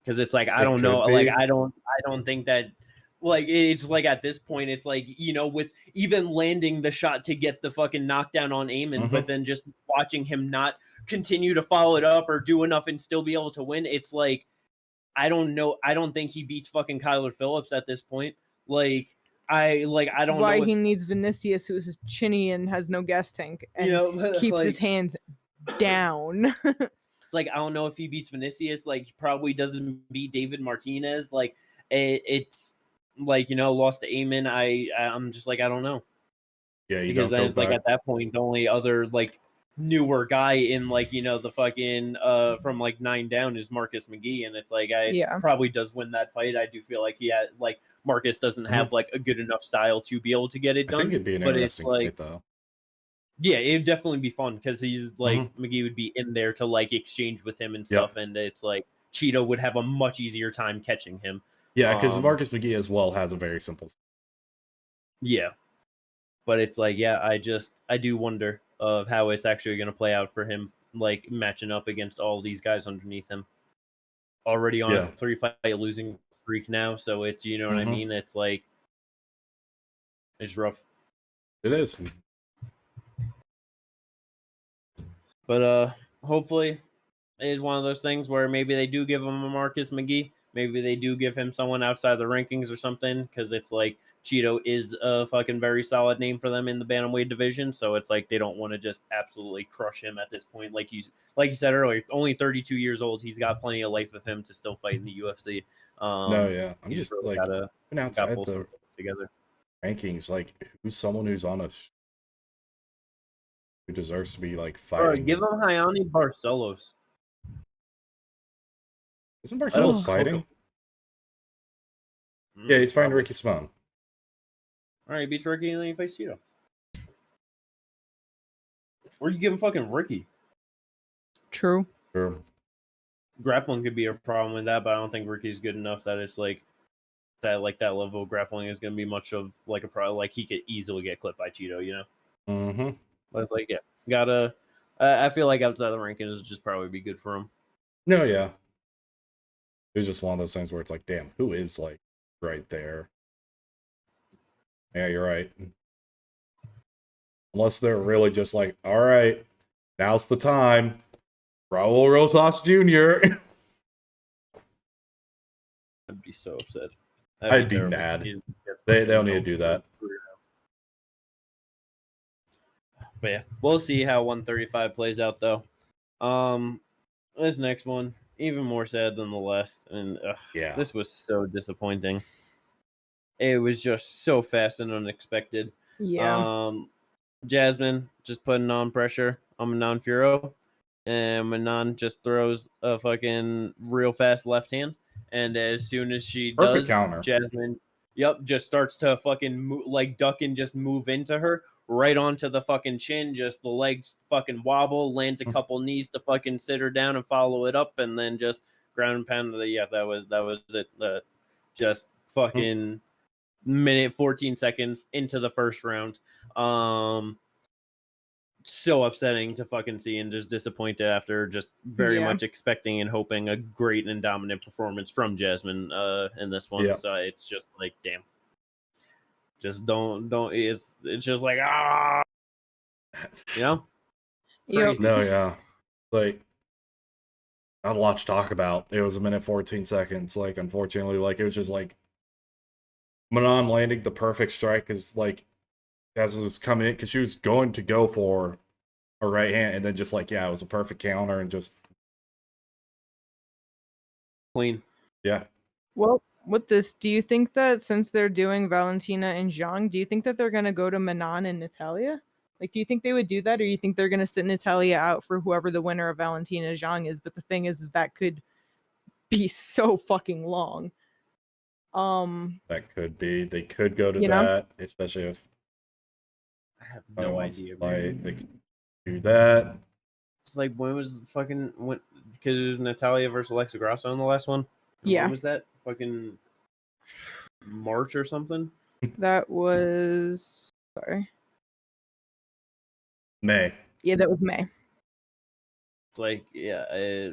Because it's like, I don't know, like I don't think that, like, it's like at this point it's like, you know, with even landing the shot to get the fucking knockdown on Eamon, but then just watching him not continue to follow it up or do enough and still be able to win, it's like, I don't know, I don't think he beats fucking Kyler Phillips at this point. I don't know why he needs Vinicius, who's chinny and has no gas tank and, you know, keeps like, his hands down. it's like, I don't know if he beats Vinicius. Like, he probably doesn't beat David Martinez. Like, it's like, you know, lost to Eamon. I'm just like, I don't know. Yeah, because then it's like at that point the only other like newer guy in like, you know, the fucking from like 9 down is Marcus McGee, and it's like probably does win that fight. I do feel like he had like Marcus doesn't have like a good enough style to be able to get it done. I think it'd be an interesting fight though. Yeah, it'd definitely be fun because he's like McGee would be in there to like exchange with him and stuff, and it's like Cheeto would have a much easier time catching him. Yeah, because Marcus McGee as well has a very simple. Yeah, but it's like, yeah, I do wonder of how it's actually going to play out for him, like matching up against all these guys underneath him. Already on a 3-fight losing streak now, so it's, you know what I mean? It's like, it's rough. It is. But hopefully it's one of those things where maybe they do give him a Marcus McGee. Maybe they do give him someone outside the rankings or something, because it's like Cheeto is a fucking very solid name for them in the bantamweight division. So it's like they don't want to just absolutely crush him at this point. Like you said earlier, only 32 years old. He's got plenty of life of him to still fight in the UFC. No, yeah, I'm just really like gotta pull some together. Rankings, like who's someone who's on us who deserves to be like fighting. Give him Hayani Barcelos. Isn't Barcelos fighting? Yeah, he's fighting Ricky Simon. All right, beats Ricky and then he fights Cheeto. Or you give him fucking Ricky. True. Sure. Grappling could be a problem with that, but I don't think Ricky's good enough that it's like that level of grappling is going to be much of like a problem. Like he could easily get clipped by Cheeto, you know? But it's like, yeah, gotta. I feel like outside the rankings would just probably be good for him. No, yeah. It's just one of those things where it's like, damn, who is like right there? Yeah, you're right. Unless they're really just like, all right, now's the time. Raul Rosas Jr. I'd be so upset. I'd be mad. They don't need to do that. But yeah, we'll see how 135 plays out though. This next one, even more sad than the last, and this was so disappointing. It was just so fast and unexpected. Yeah. Jasmine just putting on pressure on Manon Furo, and Manon just throws a fucking real fast left hand, and as soon as she does, counter. Jasmine, Yep, just starts to fucking like duck and just move into her right onto the fucking chin. Just the legs fucking wobble, lands a couple knees to fucking sit her down and follow it up, and then just ground and pound. Yeah, that was it. Just fucking minute 14 seconds into the first round. So upsetting to fucking see, and just disappointed after just very much expecting and hoping a great and dominant performance from Jasmine in this one. Yeah. So it's just like, damn, just don't it's just like, you know. Yep. No, yeah, like not a lot to talk about. It was a minute 14 seconds. Like, unfortunately, like it was just like Manon landing the perfect strike because like Jasmine was coming in because she was going to go for a right hand, and then just like, yeah, it was a perfect counter and just Clean. Yeah. Well, with this, do you think that since they're doing Valentina and Zhang, do you think that they're going to go to Manon and Natalia? Like, do you think they would do that, or you think they're going to sit Natalia out for whoever the winner of Valentina Zhang is? But the thing is that could be so fucking long. That could be. They could go to You that, know? especially if I have no idea. Fight. They could do that. It's like, when was fucking when? Because it was Natalia versus Alexa Grasso on the last one. Yeah. When was that? Fucking March or something. That was May. Yeah, that was May. It's like, yeah.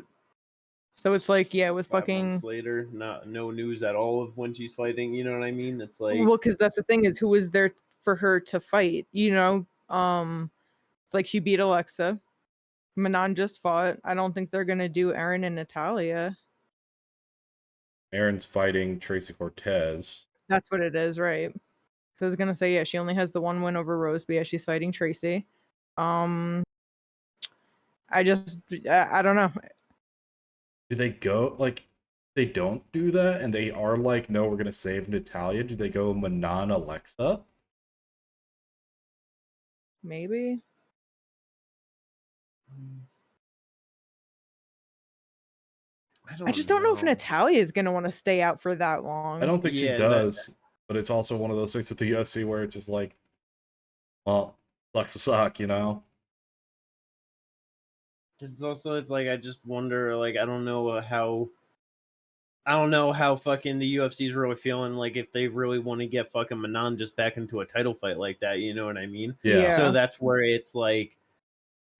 So it's like, yeah, with 5 fucking months later, no news at all of when she's fighting. You know what I mean? It's like, well, because that's the thing is who is there for her to fight? You know, it's like she beat Alexa. Manon just fought. I don't think they're gonna do Erin and Natalia. Erin's fighting Tracy Cortez. That's what it is, right? So I was gonna say, yeah, she only has the one win over Rose, but yeah, she's fighting Tracy. I don't know. Do they go like they don't do that and they are like, no, we're gonna save Natalia? Do they go Manon Alexa? Maybe. I just don't know if Natalia is gonna want to stay out for that long. I don't think she does, but it's also one of those things with the UFC where it's just like, well, sucks to suck, you know? It's also, it's like, I just wonder, like, I don't know how fucking the UFC's really feeling, like, if they really want to get fucking Manon just back into a title fight like that, you know what I mean? Yeah. So that's where it's like,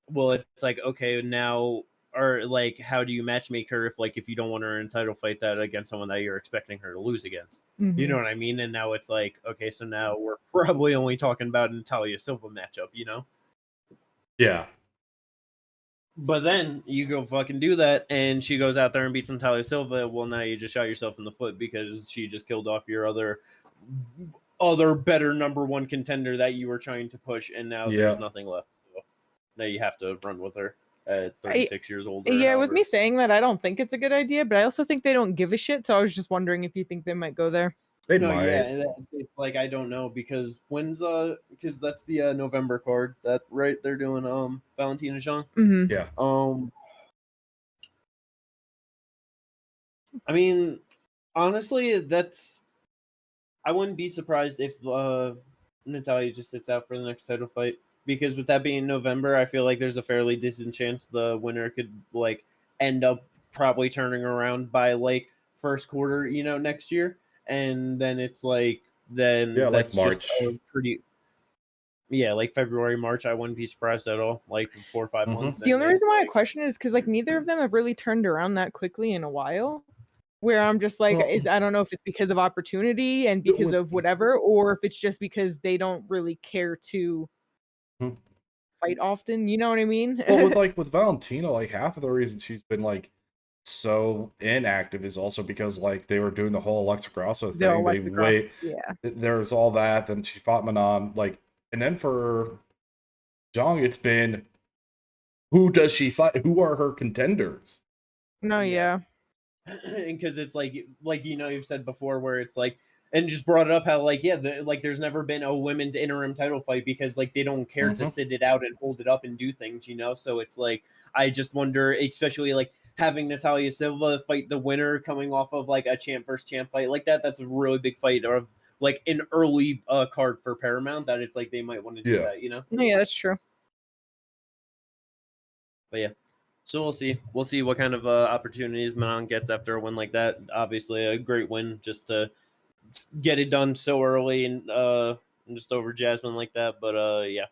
well, it's like, okay, now, or like, how do you matchmake her if you don't want her in a title fight that against someone that you're expecting her to lose against? You know what I mean? And now it's like, okay, so now we're probably only talking about a Natalia Silva matchup, you know? Yeah. But then you go fucking do that, and she goes out there and beats Natalia Silva. Well, now you just shot yourself in the foot because she just killed off your other better number one contender that you were trying to push, and now there's nothing left. So now you have to run with her at 36 years old. Yeah, with me saying that, I don't think it's a good idea, but I also think they don't give a shit. So I was just wondering if you think they might go there. They might. Yeah, and it's like, I don't know, because when's because that's the November card, that right? They're doing Valentina Zhang. Yeah. I mean, honestly, I wouldn't be surprised if Natalia just sits out for the next title fight, because with that being November, I feel like there's a fairly decent chance the winner could like end up probably turning around by like first quarter, you know, next year, and then it's like that's like March. Just a pretty. Yeah, like February, March, I wouldn't be surprised at all. Like 4 or 5 months. The only reason why I question it is because like neither of them have really turned around that quickly in a while. Where I'm just like, I don't know if it's because of opportunity and because of whatever, or if it's just because they don't really care to fight often. You know what I mean? Well, with Valentina, like half of the reason she's been like so inactive is also because like they were doing the whole Alexa Grasso thing. There's all that. Then she fought Manon, like, and then for Zhang, it's been who does she fight? Who are her contenders? No, yeah. Because it's like you know, you've said before where it's like, and just brought it up how like, yeah, there's never been a women's interim title fight because like they don't care to sit it out and hold it up and do things, you know. So it's like, I just wonder, especially like having Natalia Silva fight the winner coming off of like a champ versus champ fight like that, that's a really big fight of like an early card for Paramount, that it's like they might want to do that, you know? Yeah, that's true. But yeah, so we'll see. We'll see what kind of opportunities Manon gets after a win like that. Obviously, a great win just to get it done so early and just over Jasmine like that. But yeah.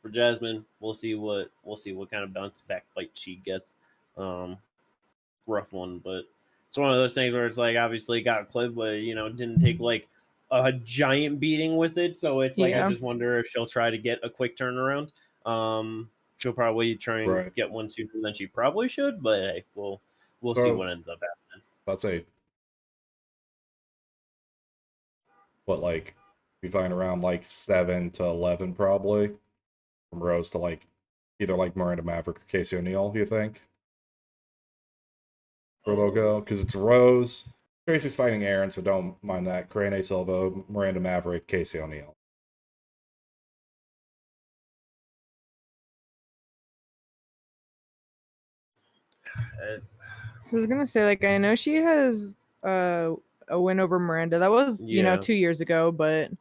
For Jasmine, we'll see what kind of bounce back fight she gets. Rough one, but it's one of those things where it's like obviously got clipped, but didn't take like a giant beating with it. So it's like I just wonder if she'll try to get a quick turnaround. She'll probably try and get one sooner than she probably should, but hey, we'll see what ends up happening. I'd say what, like, we find around like 7 to 11 probably from Rose to like either like Miranda Maverick or Casey O'Neill. You think where they'll go? Because it's Rose, Tracy's fighting Aaron, so don't mind that. Corene Silva, Miranda Maverick, Casey O'Neill. So I was gonna say, like, I know she has a win over Miranda. That was 2 years ago, but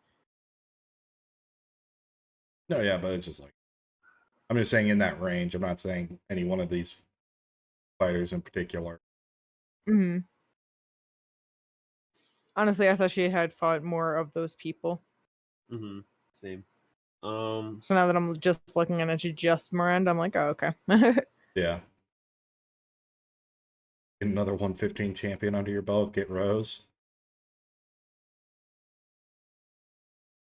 no, yeah, but it's just like I'm just saying in that range. I'm not saying any one of these fighters in particular. Honestly, I thought she had fought more of those people. Same. So now that I'm just looking at it, just Miranda, I'm like, oh, okay. Yeah. Get another 115 champion under your belt. Get Rose.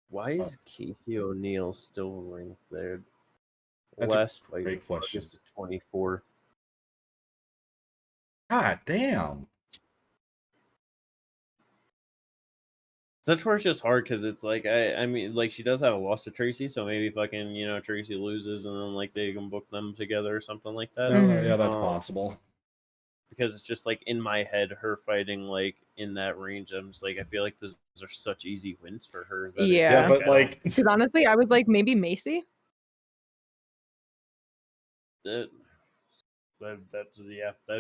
Why is Casey O'Neill still ranked there? That's Last a great question. August 24. God damn. That's where it's just hard because it's like I mean, like, she does have a loss to Tracy, so maybe fucking Tracy loses and then like they can book them together or something like that. Yeah, that's possible. Because it's just like in my head, her fighting like in that range, I'm just like, I feel like those are such easy wins for her. That yeah, but like, because honestly, I was like, maybe Macy. That'd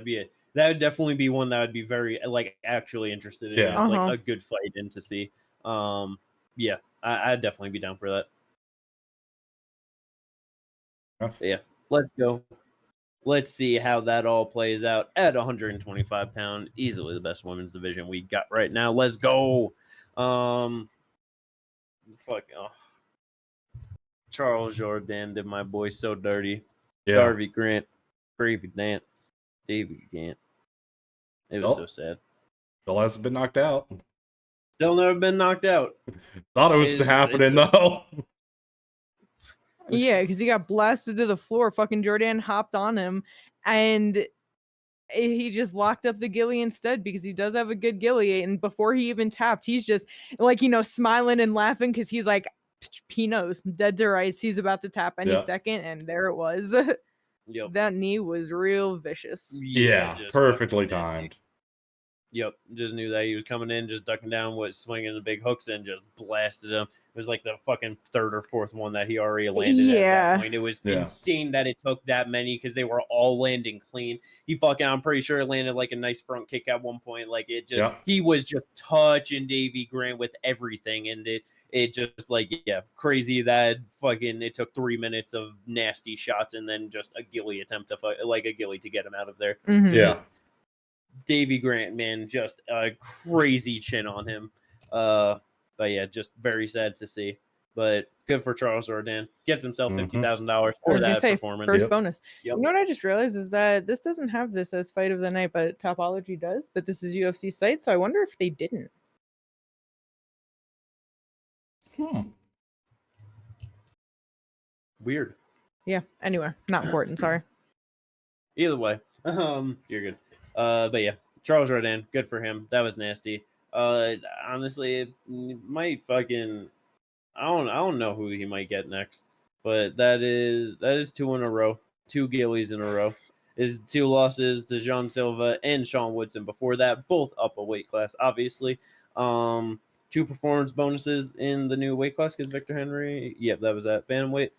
be it. That would definitely be one that would be very like actually interested in. It's like a good fight in to see. Yeah, I'd definitely be down for that. Yeah, let's go. Let's see how that all plays out at 125 pound. Easily the best women's division we got right now. Let's go. Charles Jourdain did my boy so dirty. Darby Grant, Gravy Dant, Davey Gant. It was so sad. Still hasn't been knocked out. Still never been knocked out. Thought it was happening though. Yeah, because he got blasted to the floor. Fucking Jourdain hopped on him, and he just locked up the ghillie instead because he does have a good ghillie. And before he even tapped, he's just like, smiling and laughing because he's like, he knows dead to rights. He's about to tap any second, and there it was. That knee was real vicious. Yeah, perfectly timed. Yep, just knew that he was coming in, just ducking down, swinging the big hooks, and just blasted him. It was like the fucking third or fourth one that he already landed at that point. It was insane that it took that many because they were all landing clean. I'm pretty sure, landed like a nice front kick at one point. Like it just, he was just touching Davey Grant with everything, and it just like crazy that fucking it took 3 minutes of nasty shots and then just a ghillie attempt to fight, like a ghillie to get him out of there. Davey Grant, man, just a crazy chin on him. But yeah, just very sad to see. But good for Charles Jourdain. Gets himself $50,000 for that performance. First bonus. You know what I just realized is that this doesn't have this as fight of the night, but Topology does. But this is UFC site, so I wonder if they didn't. Weird. Yeah. Anyway, not important. Sorry. Either way, you're good. But yeah, Charles Jourdain, good for him. That was nasty. Honestly, it might fucking I don't know who he might get next, but that is 2 in a row, 2 ghillies in a row. His 2 losses to Jean Silva and Sean Woodson before that, both up a weight class, obviously. 2 performance bonuses in the new weight class because Victor Henry, that was at bantamweight.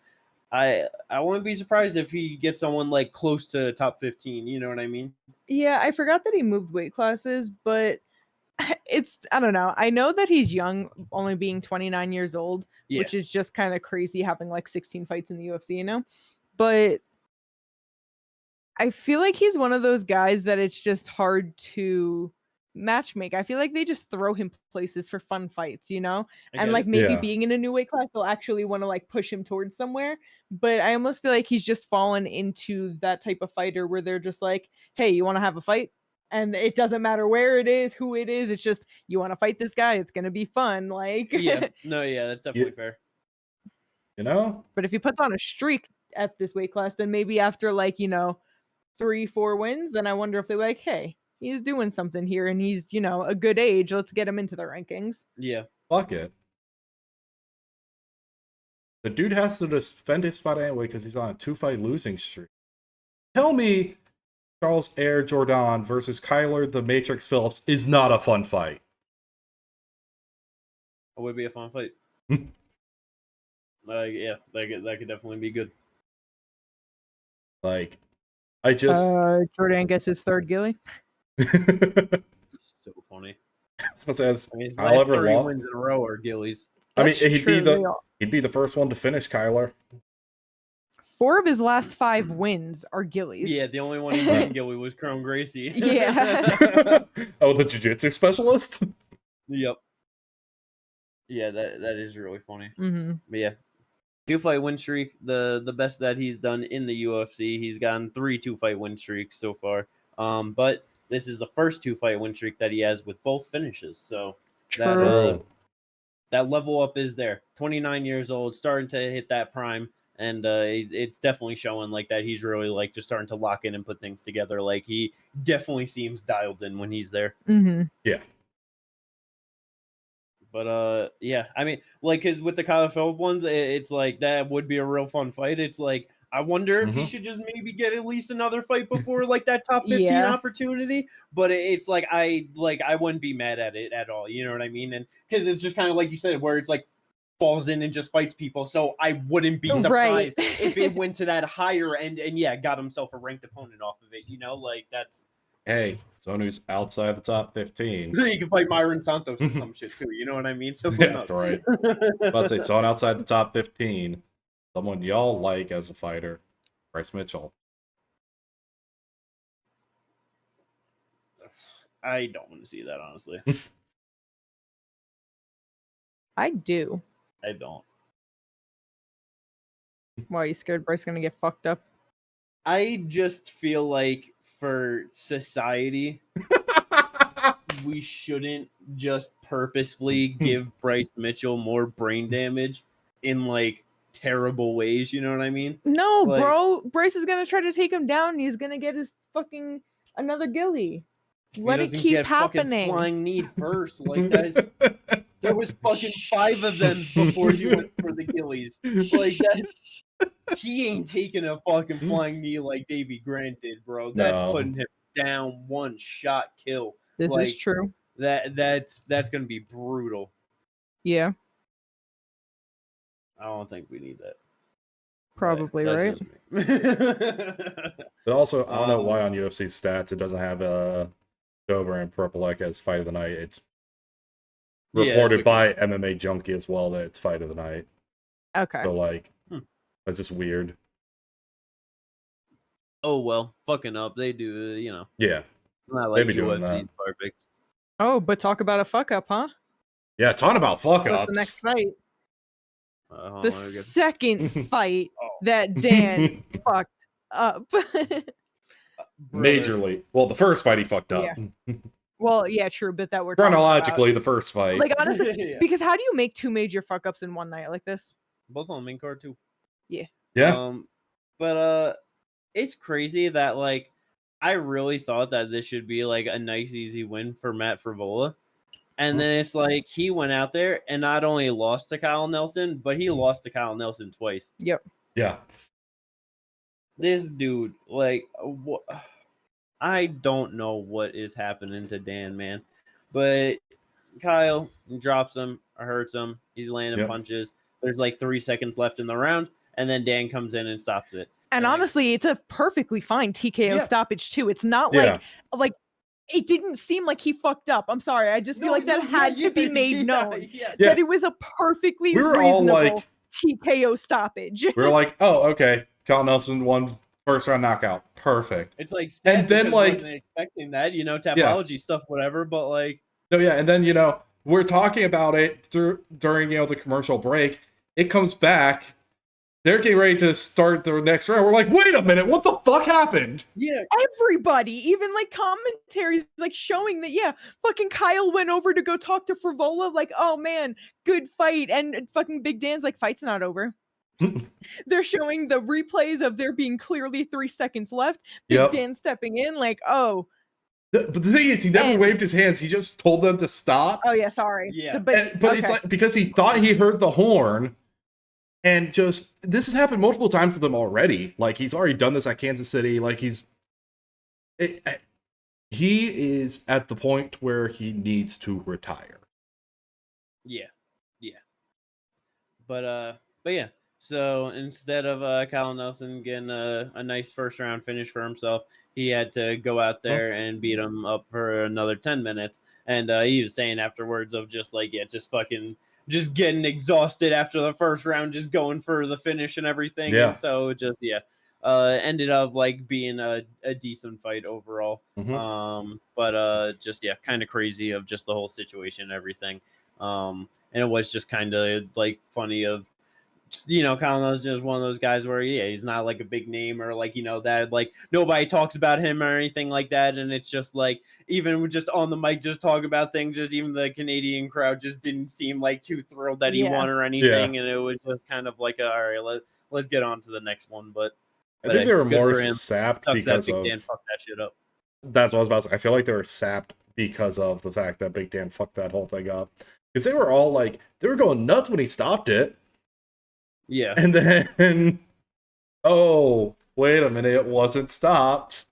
I wouldn't be surprised if he gets someone like close to top 15. You know what I mean? Yeah, I forgot that he moved weight classes, but I don't know. I know that he's young, only being 29 years old, Yeah. which is just kind of crazy having like 16 fights in the UFC, you know? But I feel like he's one of those guys that it's just hard to matchmake. I feel like they just throw him places for fun fights, you know? And like maybe being in a new weight class, they'll actually want to like push him towards somewhere. But I almost feel like he's just fallen into that type of fighter where they're just like, hey, you want to have a fight? And it doesn't matter where it is, who it is. It's just, you want to fight this guy. It's going to be fun. Like, yeah, that's definitely fair. You know? But if he puts on a streak at this weight class, then maybe after like, 3-4 wins, then I wonder if they're like, hey, he's doing something here and he's, a good age. Let's get him into the rankings. Yeah. Fuck it. The dude has to defend his spot anyway because he's on a 2-fight losing streak. Tell me Charles Air Jordan versus Kyler the Matrix Phillips is not a fun fight. It would be a fun fight. Yeah, that could definitely be good. Like, I just Jordan gets his third Gilly. So funny. His last 3 wins in a row are Gillies. I mean, he'd be the first one to finish Kyler. 4 of his last 5 wins are Gillies. Yeah, the only one he didn't Gilly was Chrome Gracie. Yeah. Oh, the jiu-jitsu specialist? Yep. Yeah, that is really funny. Mm-hmm. But yeah, 2-fight win streak, the best that he's done in the UFC. He's gotten 3 2-fight win streaks so far. But this is the first 2-fight win streak that he has with both finishes. So that level up is there. 29 years old, starting to hit that prime. And it's definitely showing like that he's really like just starting to lock in and put things together. Like he definitely seems dialed in when he's there. Mm-hmm. Yeah. But yeah, I mean, like, cause with the Kyler Phillips ones, it's like that would be a real fun fight. It's like I wonder if he should just maybe get at least another fight before like that top 15 opportunity. But it's like I wouldn't be mad at it at all. You know what I mean? And because it's just kind of like you said, where it's like falls in and just fights people. So I wouldn't be surprised if it went to that higher end and got himself a ranked opponent off of it. You know, like that's. Hey, someone who's outside the top 15. You can fight Myron Santos or some shit too. You know what I mean? So yeah, that's right. About to say someone outside the top 15. Someone y'all like as a fighter, Bryce Mitchell. I don't want to see that, honestly. I do. I don't. Why are you scared Bryce gonna get fucked up? I just feel like for society, we shouldn't just purposefully give Bryce Mitchell more brain damage in like terrible ways. You know what I mean? No, like, bro. Bryce is gonna try to take him down. And he's gonna get his fucking another Gilly. Let it keep happening. Flying knee first, like that is. There was fucking 5 of them before he went for the Gillies. Like that. He ain't taking a fucking flying knee like Davey Grant did, bro. That's putting him down, one shot kill. This is true. That's gonna be brutal. Yeah. I don't think we need that. Probably, right? But also, I don't know why on UFC stats it doesn't have Dober and Propelek as fight of the night. It's reported by MMA Junkie as well that it's fight of the night. Okay. So like, that's just weird. Oh well, fucking up. They do, you know. Yeah. Not like UFC's perfect. Oh, but talk about a fuck up, huh? Yeah, talking about fuck ups. The next fight. The second fight that Dan fucked up. Majorly. Well, the first fight he fucked up. Yeah. Well, yeah, true, but that we're chronologically the first fight. Like honestly, because how do you make 2 major fuck ups in one night like this? Both on the main card too. Yeah. Yeah. But it's crazy that like I really thought that this should be like a nice easy win for Matt Frivola. And then it's like he went out there and not only lost to Kyle Nelson, but he lost to Kyle Nelson twice. Yep. Yeah. This dude, like, I don't know what is happening to Dan, man. But Kyle drops him or hurts him. He's landing punches. There's like 3 seconds left in the round, and then Dan comes in and stops it. And honestly, it's a perfectly fine TKO stoppage too. It's not like it didn't seem like he fucked up. I'm sorry. I just feel like that had to be made known. That it was a perfectly reasonable TKO stoppage. We were like, oh, okay. Kyle Nelson won first round knockout. Perfect. It's like sad, and then like wasn't expecting that, Tapology stuff, whatever, but like no, yeah, and then we're talking about it during the commercial break. It comes back. They're getting ready to start the next round. We're like, wait a minute, what the fuck happened? Yeah. Everybody, even like commentaries, like showing that, fucking Kyle went over to go talk to Frivola, like, oh man, good fight. And fucking Big Dan's like, fight's not over. They're showing the replays of there being clearly 3 seconds left. Big Dan stepping in, like, oh. But the thing is, he never waved his hands. He just told them to stop. Oh, yeah, sorry. Yeah. But it's like, because he thought he heard the horn. And this has happened multiple times with him already. Like, he's already done this at Kansas City. Like, he is at the point where he needs to retire. Yeah. But yeah. So instead of Kyle Nelson getting a nice first round finish for himself, he had to go out there and beat him up for another 10 minutes. And he was saying afterwards of just like, just getting exhausted after the first round, just going for the finish and everything. Yeah. And so just, ended up like being a decent fight overall. But just, kind of crazy of just the whole situation and everything. And it was just kind of like funny of, Kyle Nelson is just one of those guys where, he's not like a big name or like, that like nobody talks about him or anything like that. And it's just like, even just on the mic, just talking about things, just even the Canadian crowd just didn't seem like too thrilled that he won or anything. And it was just kind of like, all right, let's get on to the next one. But I think they were more sapped because Big Dan fucked that shit up. That's what I was about to say. I feel like they were sapped because of the fact that Big Dan fucked that whole thing up. Because they were all like, they were going nuts when he stopped it. Yeah. And then, oh, wait a minute, it wasn't stopped.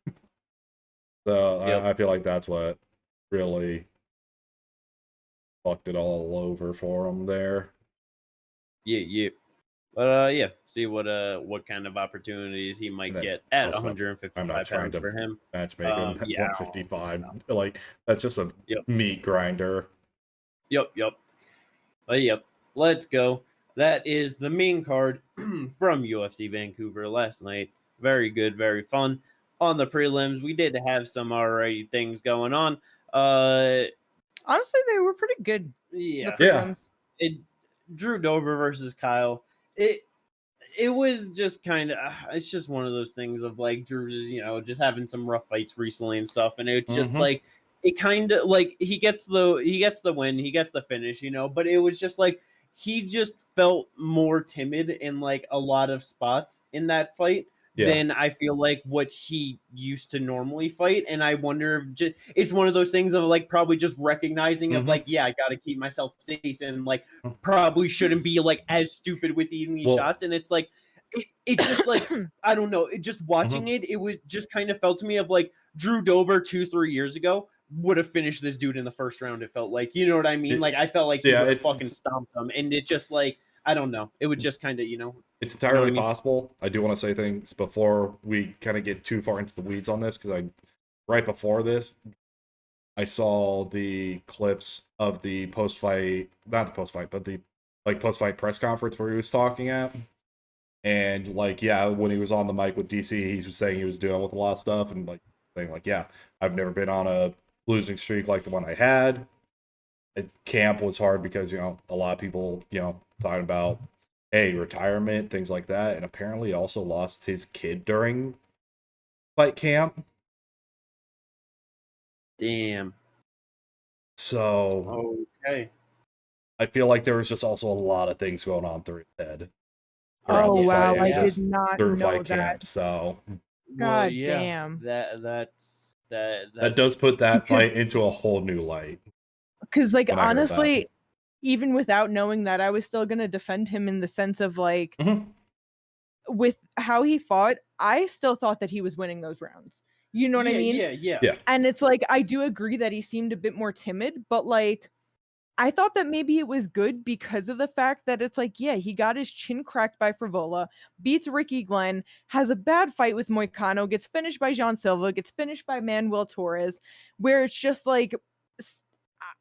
So I feel like that's what really fucked it all over for him there. Yeah. But see what kind of opportunities he might get at 155 pounds for him. Matchmaking at 155. Like, that's just a meat grinder. Yep. But let's go. That is the main card from UFC Vancouver last night. Very good, very fun. On the prelims, we did have some alright things going on. Honestly, they were pretty good. Yeah. Drew Dober versus Kyle. It was just kind of, it's just one of those things of like Drew just, just having some rough fights recently and stuff. And it's just like, it kind of like he gets the win, he gets the finish, but it was just like, he just felt more timid in like a lot of spots in that fight than I feel like what he used to normally fight. And I wonder if it's one of those things of like probably just recognizing of like, I got to keep myself safe and like probably shouldn't be like as stupid with eating these shots. And it's like, it just like, I don't know, it just watching it was just kind of felt to me of like Drew Dober 2-3 years ago would have finished this dude in the first round. It felt like, you know what I mean? Like I felt like he would have fucking stomped him, and it just like, I don't know. It would just kind of, It's entirely possible. I do want to say things before we kind of get too far into the weeds on this, because right before this, I saw the clips of the post-fight, not the post-fight, but the like post-fight press conference where he was talking at. And like, when he was on the mic with DC, he was saying he was dealing with a lot of stuff and like saying like, I've never been on a losing streak like the one I had. Camp was hard because, a lot of people, talking about, retirement, things like that. And apparently also lost his kid during fight camp. Damn. So, okay. I feel like there was just also a lot of things going on through his head. Oh, wow. I did not know that. Camp, so. God damn. That does put that fight into a whole new light. Because, like, honestly, even without knowing that, I was still going to defend him in the sense of, like, with how he fought, I still thought that he was winning those rounds. You know what I mean? Yeah. And it's like, I do agree that he seemed a bit more timid, but, like, I thought that maybe it was good because of the fact that it's like, yeah, he got his chin cracked by Frivola, beats Ricky Glenn, has a bad fight with Moicano, gets finished by Jean Silva, gets finished by Manuel Torres, where it's just like,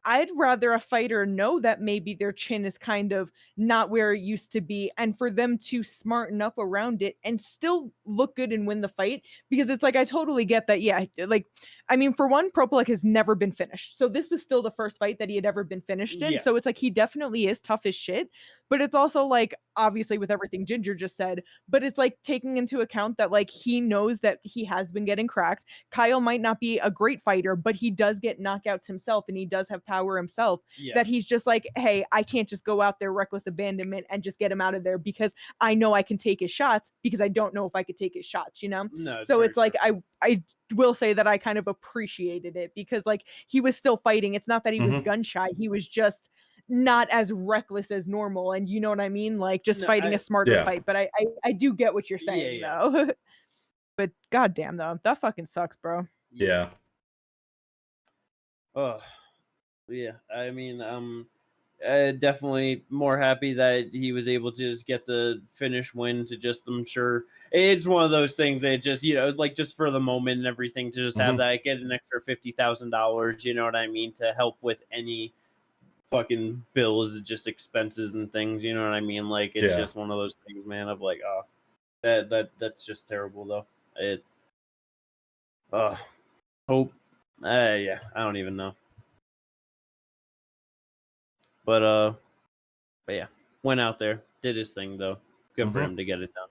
I'd rather a fighter know that maybe their chin is kind of not where it used to be, and for them to smarten up around it and still look good and win the fight. Because it's like, I totally get that. Yeah, like, I mean, for one, Propolek has never been finished, so this was still the first fight that he had ever been finished in. Yeah. So it's like, he definitely is tough as shit, but it's also like, obviously with everything Ginger just said, but it's like taking into account that like he knows that he has been getting cracked. Kyle might not be a great fighter, but he does get knockouts himself, and he does have power himself. Yeah. That he's just like, hey, I can't just go out there reckless abandonment and just get him out of there because I know I can take his shots, because I don't know if I could take his shots, you know? No, So it's like, fair. I will say that I kind of appreciated it, because like he was still fighting. It's not that he was gun shy. He was just not as reckless as normal. And you know what I mean? Like just fighting a smarter fight. But I do get what you're saying though. But goddamn though, that fucking sucks, bro. Yeah. Oh, yeah. I mean, definitely more happy that he was able to just get the finish win. To just, I'm sure it's one of those things that just, you know, like just for the moment and everything, to just have that, get an extra $50,000. You know what I mean? To help with any fucking bills, just expenses and things. You know what I mean? Like it's just one of those things, man. Of like, oh, that's just terrible though. It. Hope. Yeah, I don't even know. But yeah, went out there, did his thing though. Good for him to get it done.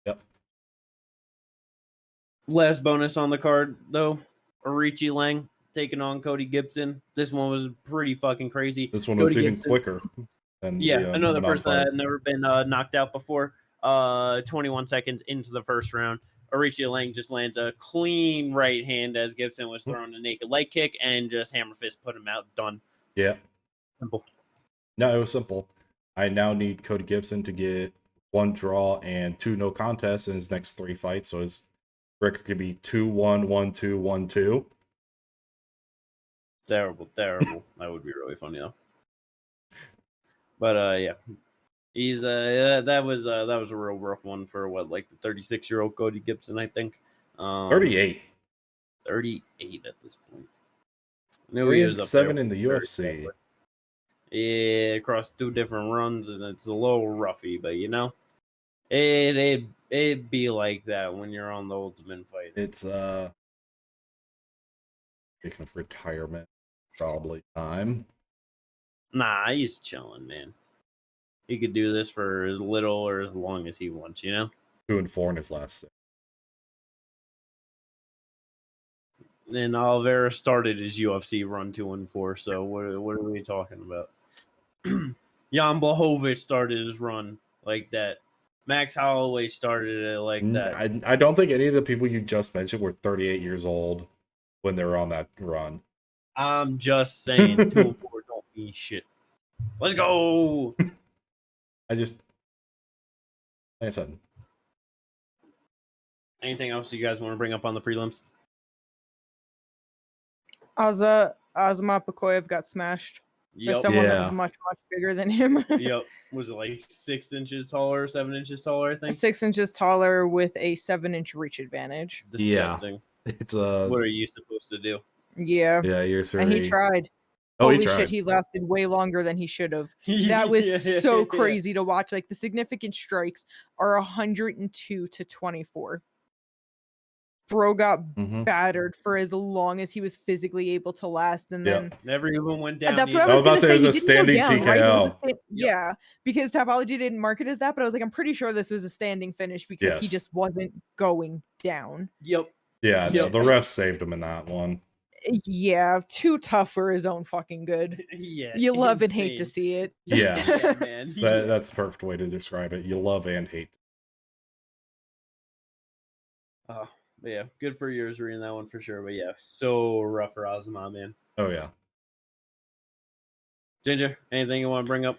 Yep. Last bonus on the card though, Arichi Lang taking on Cody Gibson. This one was pretty fucking crazy. This one Cody was even Gibson, quicker. Than another person that had never been knocked out before. 21 seconds into the first round, Arichi Lang just lands a clean right hand as Gibson was throwing a naked leg kick, and just hammer fist put him out. Done. Yeah. Simple. No, it was simple. I now need Cody Gibson to get 1 draw and 2 no contests in his next 3 fights, so his record could be 2-1, 1-2, 1-2. Terrible. That would be really funny though. But yeah, he's that was a real rough one for like the 36-year-old Cody Gibson, I think. 38. 38 at this point. Knew he was up 7 in the UFC. Yeah, across 2 different runs, and it's a little roughy, but you know, it'd be like that when you're on the Ultimate Fight. It's speaking of retirement, probably time. Nah, he's chilling, man. He could do this for as little or as long as he wants, you know? 2-4 in his last 6. And Oliveira started his UFC run 2-4, so what are we talking about? Jan Blachowicz started his run like that. Max Holloway started it like that. I don't think any of the people you just mentioned were 38 years old when they were on that run. I'm just saying 2-4 don't mean shit. Let's go. Like I said. Anything else you guys want to bring up on the prelims? Azamat Bakoyev got smashed by someone that was much bigger than him. Yep. Was it like 6 inches taller, 7 inches taller, I think? 6 inches taller with a 7-inch reach advantage. Disgusting. Yeah. It's what are you supposed to do? Yeah. Yeah, you're sorry. And he tried. Oh, Holy shit, he lasted way longer than he should have. That was so crazy to watch. Like the significant strikes are 102 to 24. Bro got battered for as long as he was physically able to last, and then never even went down. That's what I was about to say. It was a standing TKO. Right? Yeah, because Tapology didn't mark it as that, but I was like, I'm pretty sure this was a standing finish because he just wasn't going down. Yep. Yeah, no, the refs saved him in that one. Yeah, too tough for his own fucking good. Yeah, you love and hate to see it. Yeah, man. That's the perfect way to describe it. You love and hate. Oh, but yeah, good for yours reading that one for sure. But yeah, so rough for Azamat, man. Oh yeah. Ginger, anything you want to bring up?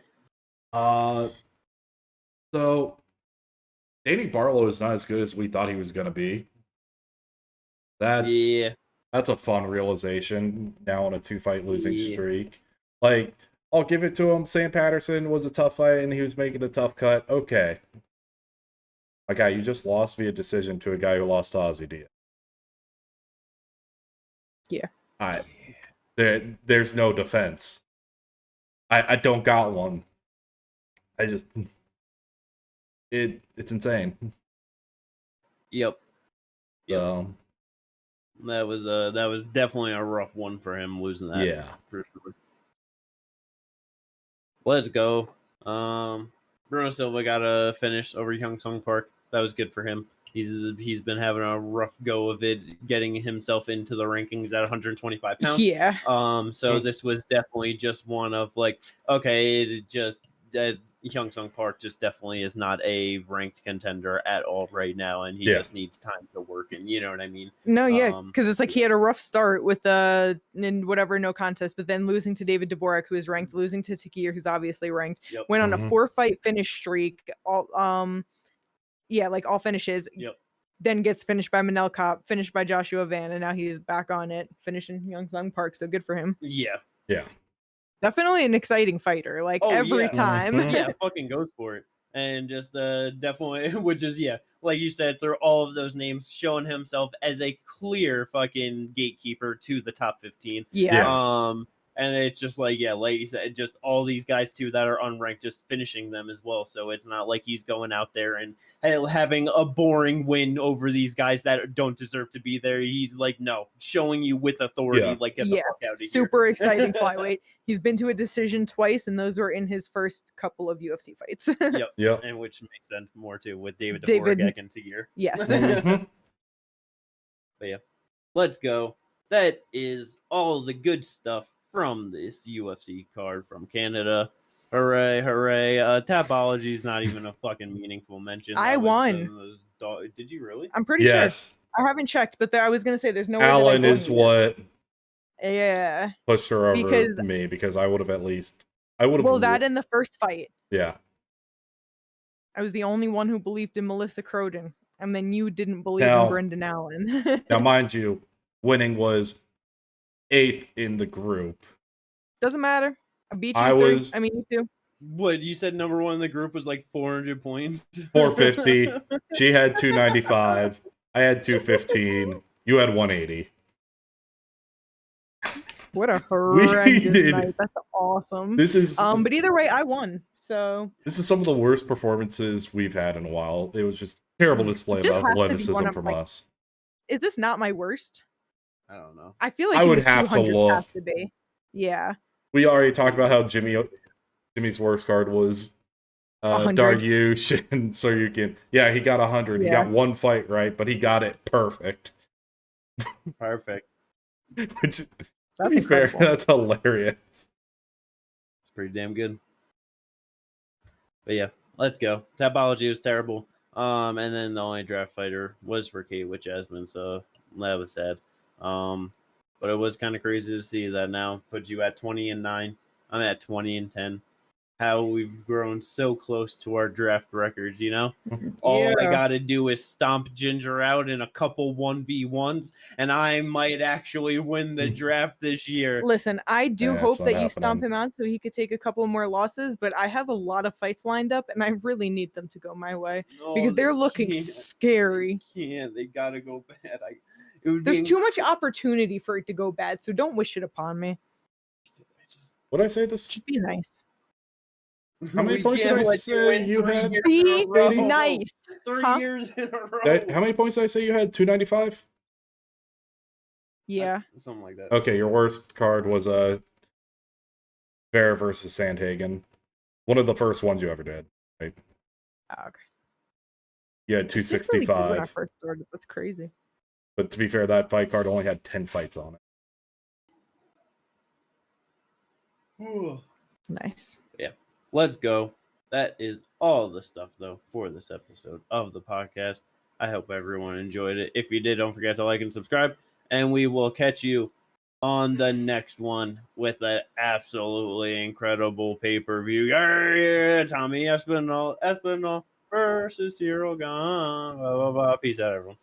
So Danny Barlow is not as good as we thought he was going to be. That's a fun realization now on a 2-fight losing streak. Like, I'll give it to him. Sam Patterson was a tough fight, and he was making a tough cut. Okay. My guy, you just lost via decision to a guy who lost to Ozzy, do you? Yeah. There's no defense. I don't got one. I just... It's insane. Yep. Yep. That was definitely a rough one for him losing that. Yeah. For sure. Let's go. Bruno Silva got a finish over Hyung Sung Park. That was good for him. He's been having a rough go of it, getting himself into the rankings at 125 pounds. Yeah. So this was definitely just one of like, okay, it just Hyung Sung Park just definitely is not a ranked contender at all right now, and he just needs time to work. And you know what I mean? No, yeah, because it's like he had a rough start with no contest, but then losing to David Dvorak, who is ranked, losing to Takir, who's obviously ranked, went on a 4-fight finish streak. All all finishes. Yep. Then gets finished by Manel Kopp, finished by Joshua Van, and now he's back on it, finishing Hyung Sung Park. So good for him. Yeah. Definitely an exciting fighter. Like every time. Yeah, fucking goes for it. And just definitely, which is, like you said, through all of those names, showing himself as a clear fucking gatekeeper to the top 15. Yeah. And it's just like, like you said, just all these guys too that are unranked, just finishing them as well. So it's not like he's going out there and having a boring win over these guys that don't deserve to be there. He's like, no, showing you with authority, like get the fuck out of here. Super exciting flyweight. He's been to a decision twice, and those were in his first couple of UFC fights. Yep. And which makes sense more too with David Dvorak and Takir. Yes. But yeah, let's go. That is all the good stuff from this UFC card from Canada. Hooray, hooray. Tapology is not even a fucking meaningful mention. I won. Did you really? I'm pretty sure. I haven't checked, but I was going to say there's no way Alan is what pushed her over me, because I would have Well, that in the first fight. Yeah. I was the only one who believed in Melissa Croden, and then you didn't believe in Brendan Allen. Now, mind you, winning was 8th in the group. Doesn't matter. I beat you. You too. What, you said number one in the group was like 400 points? 450. She had 295. I had 215. You had 180. What a horrendous night. That's awesome. This is but either way, I won. So this is some of the worst performances we've had in a while. It was just terrible display of athleticism from us. Is this not my worst? I don't know. I feel like I would have to look. Has to be. Yeah. We already talked about how Jimmy's worst card was Dariush and Soryukin. Yeah, he got 100. He got one fight right, but he got it perfect. Perfect. Which, to be fair, that's hilarious. It's pretty damn good. But yeah, let's go. Tapology was terrible. And then the only draft fighter was for Kate with Jasmine, so that was sad. But it was kind of crazy to see that now puts you at 20-9. I'm at 20-10. How we've grown so close to our draft records, you know? All I gotta do is stomp Ginger out in a couple 1v1s, and I might actually win the draft this year. Listen, I do hope that you stomp him out so he could take a couple more losses, but I have a lot of fights lined up, and I really need them to go my way because they're looking scary. They gotta go bad. There's too much opportunity for it to go bad, so don't wish it upon me. What did I say this? Just be nice. How many points did I say you had? Be nice. 3 years in a row. How many points did I say you had? 295? Yeah. Something like that. Okay, your worst card was Vera versus Sandhagen. One of the first ones you ever did, right? Okay. You had 265. When I first started. That's crazy. But to be fair, that fight card only had 10 fights on it. Nice. Yeah. Let's go. That is all the stuff, though, for this episode of the podcast. I hope everyone enjoyed it. If you did, don't forget to like and subscribe. And we will catch you on the next one with an absolutely incredible pay-per-view. Yeah, Tommy Espinal versus Cyril Gane. Blah, blah, blah. Peace out, everyone.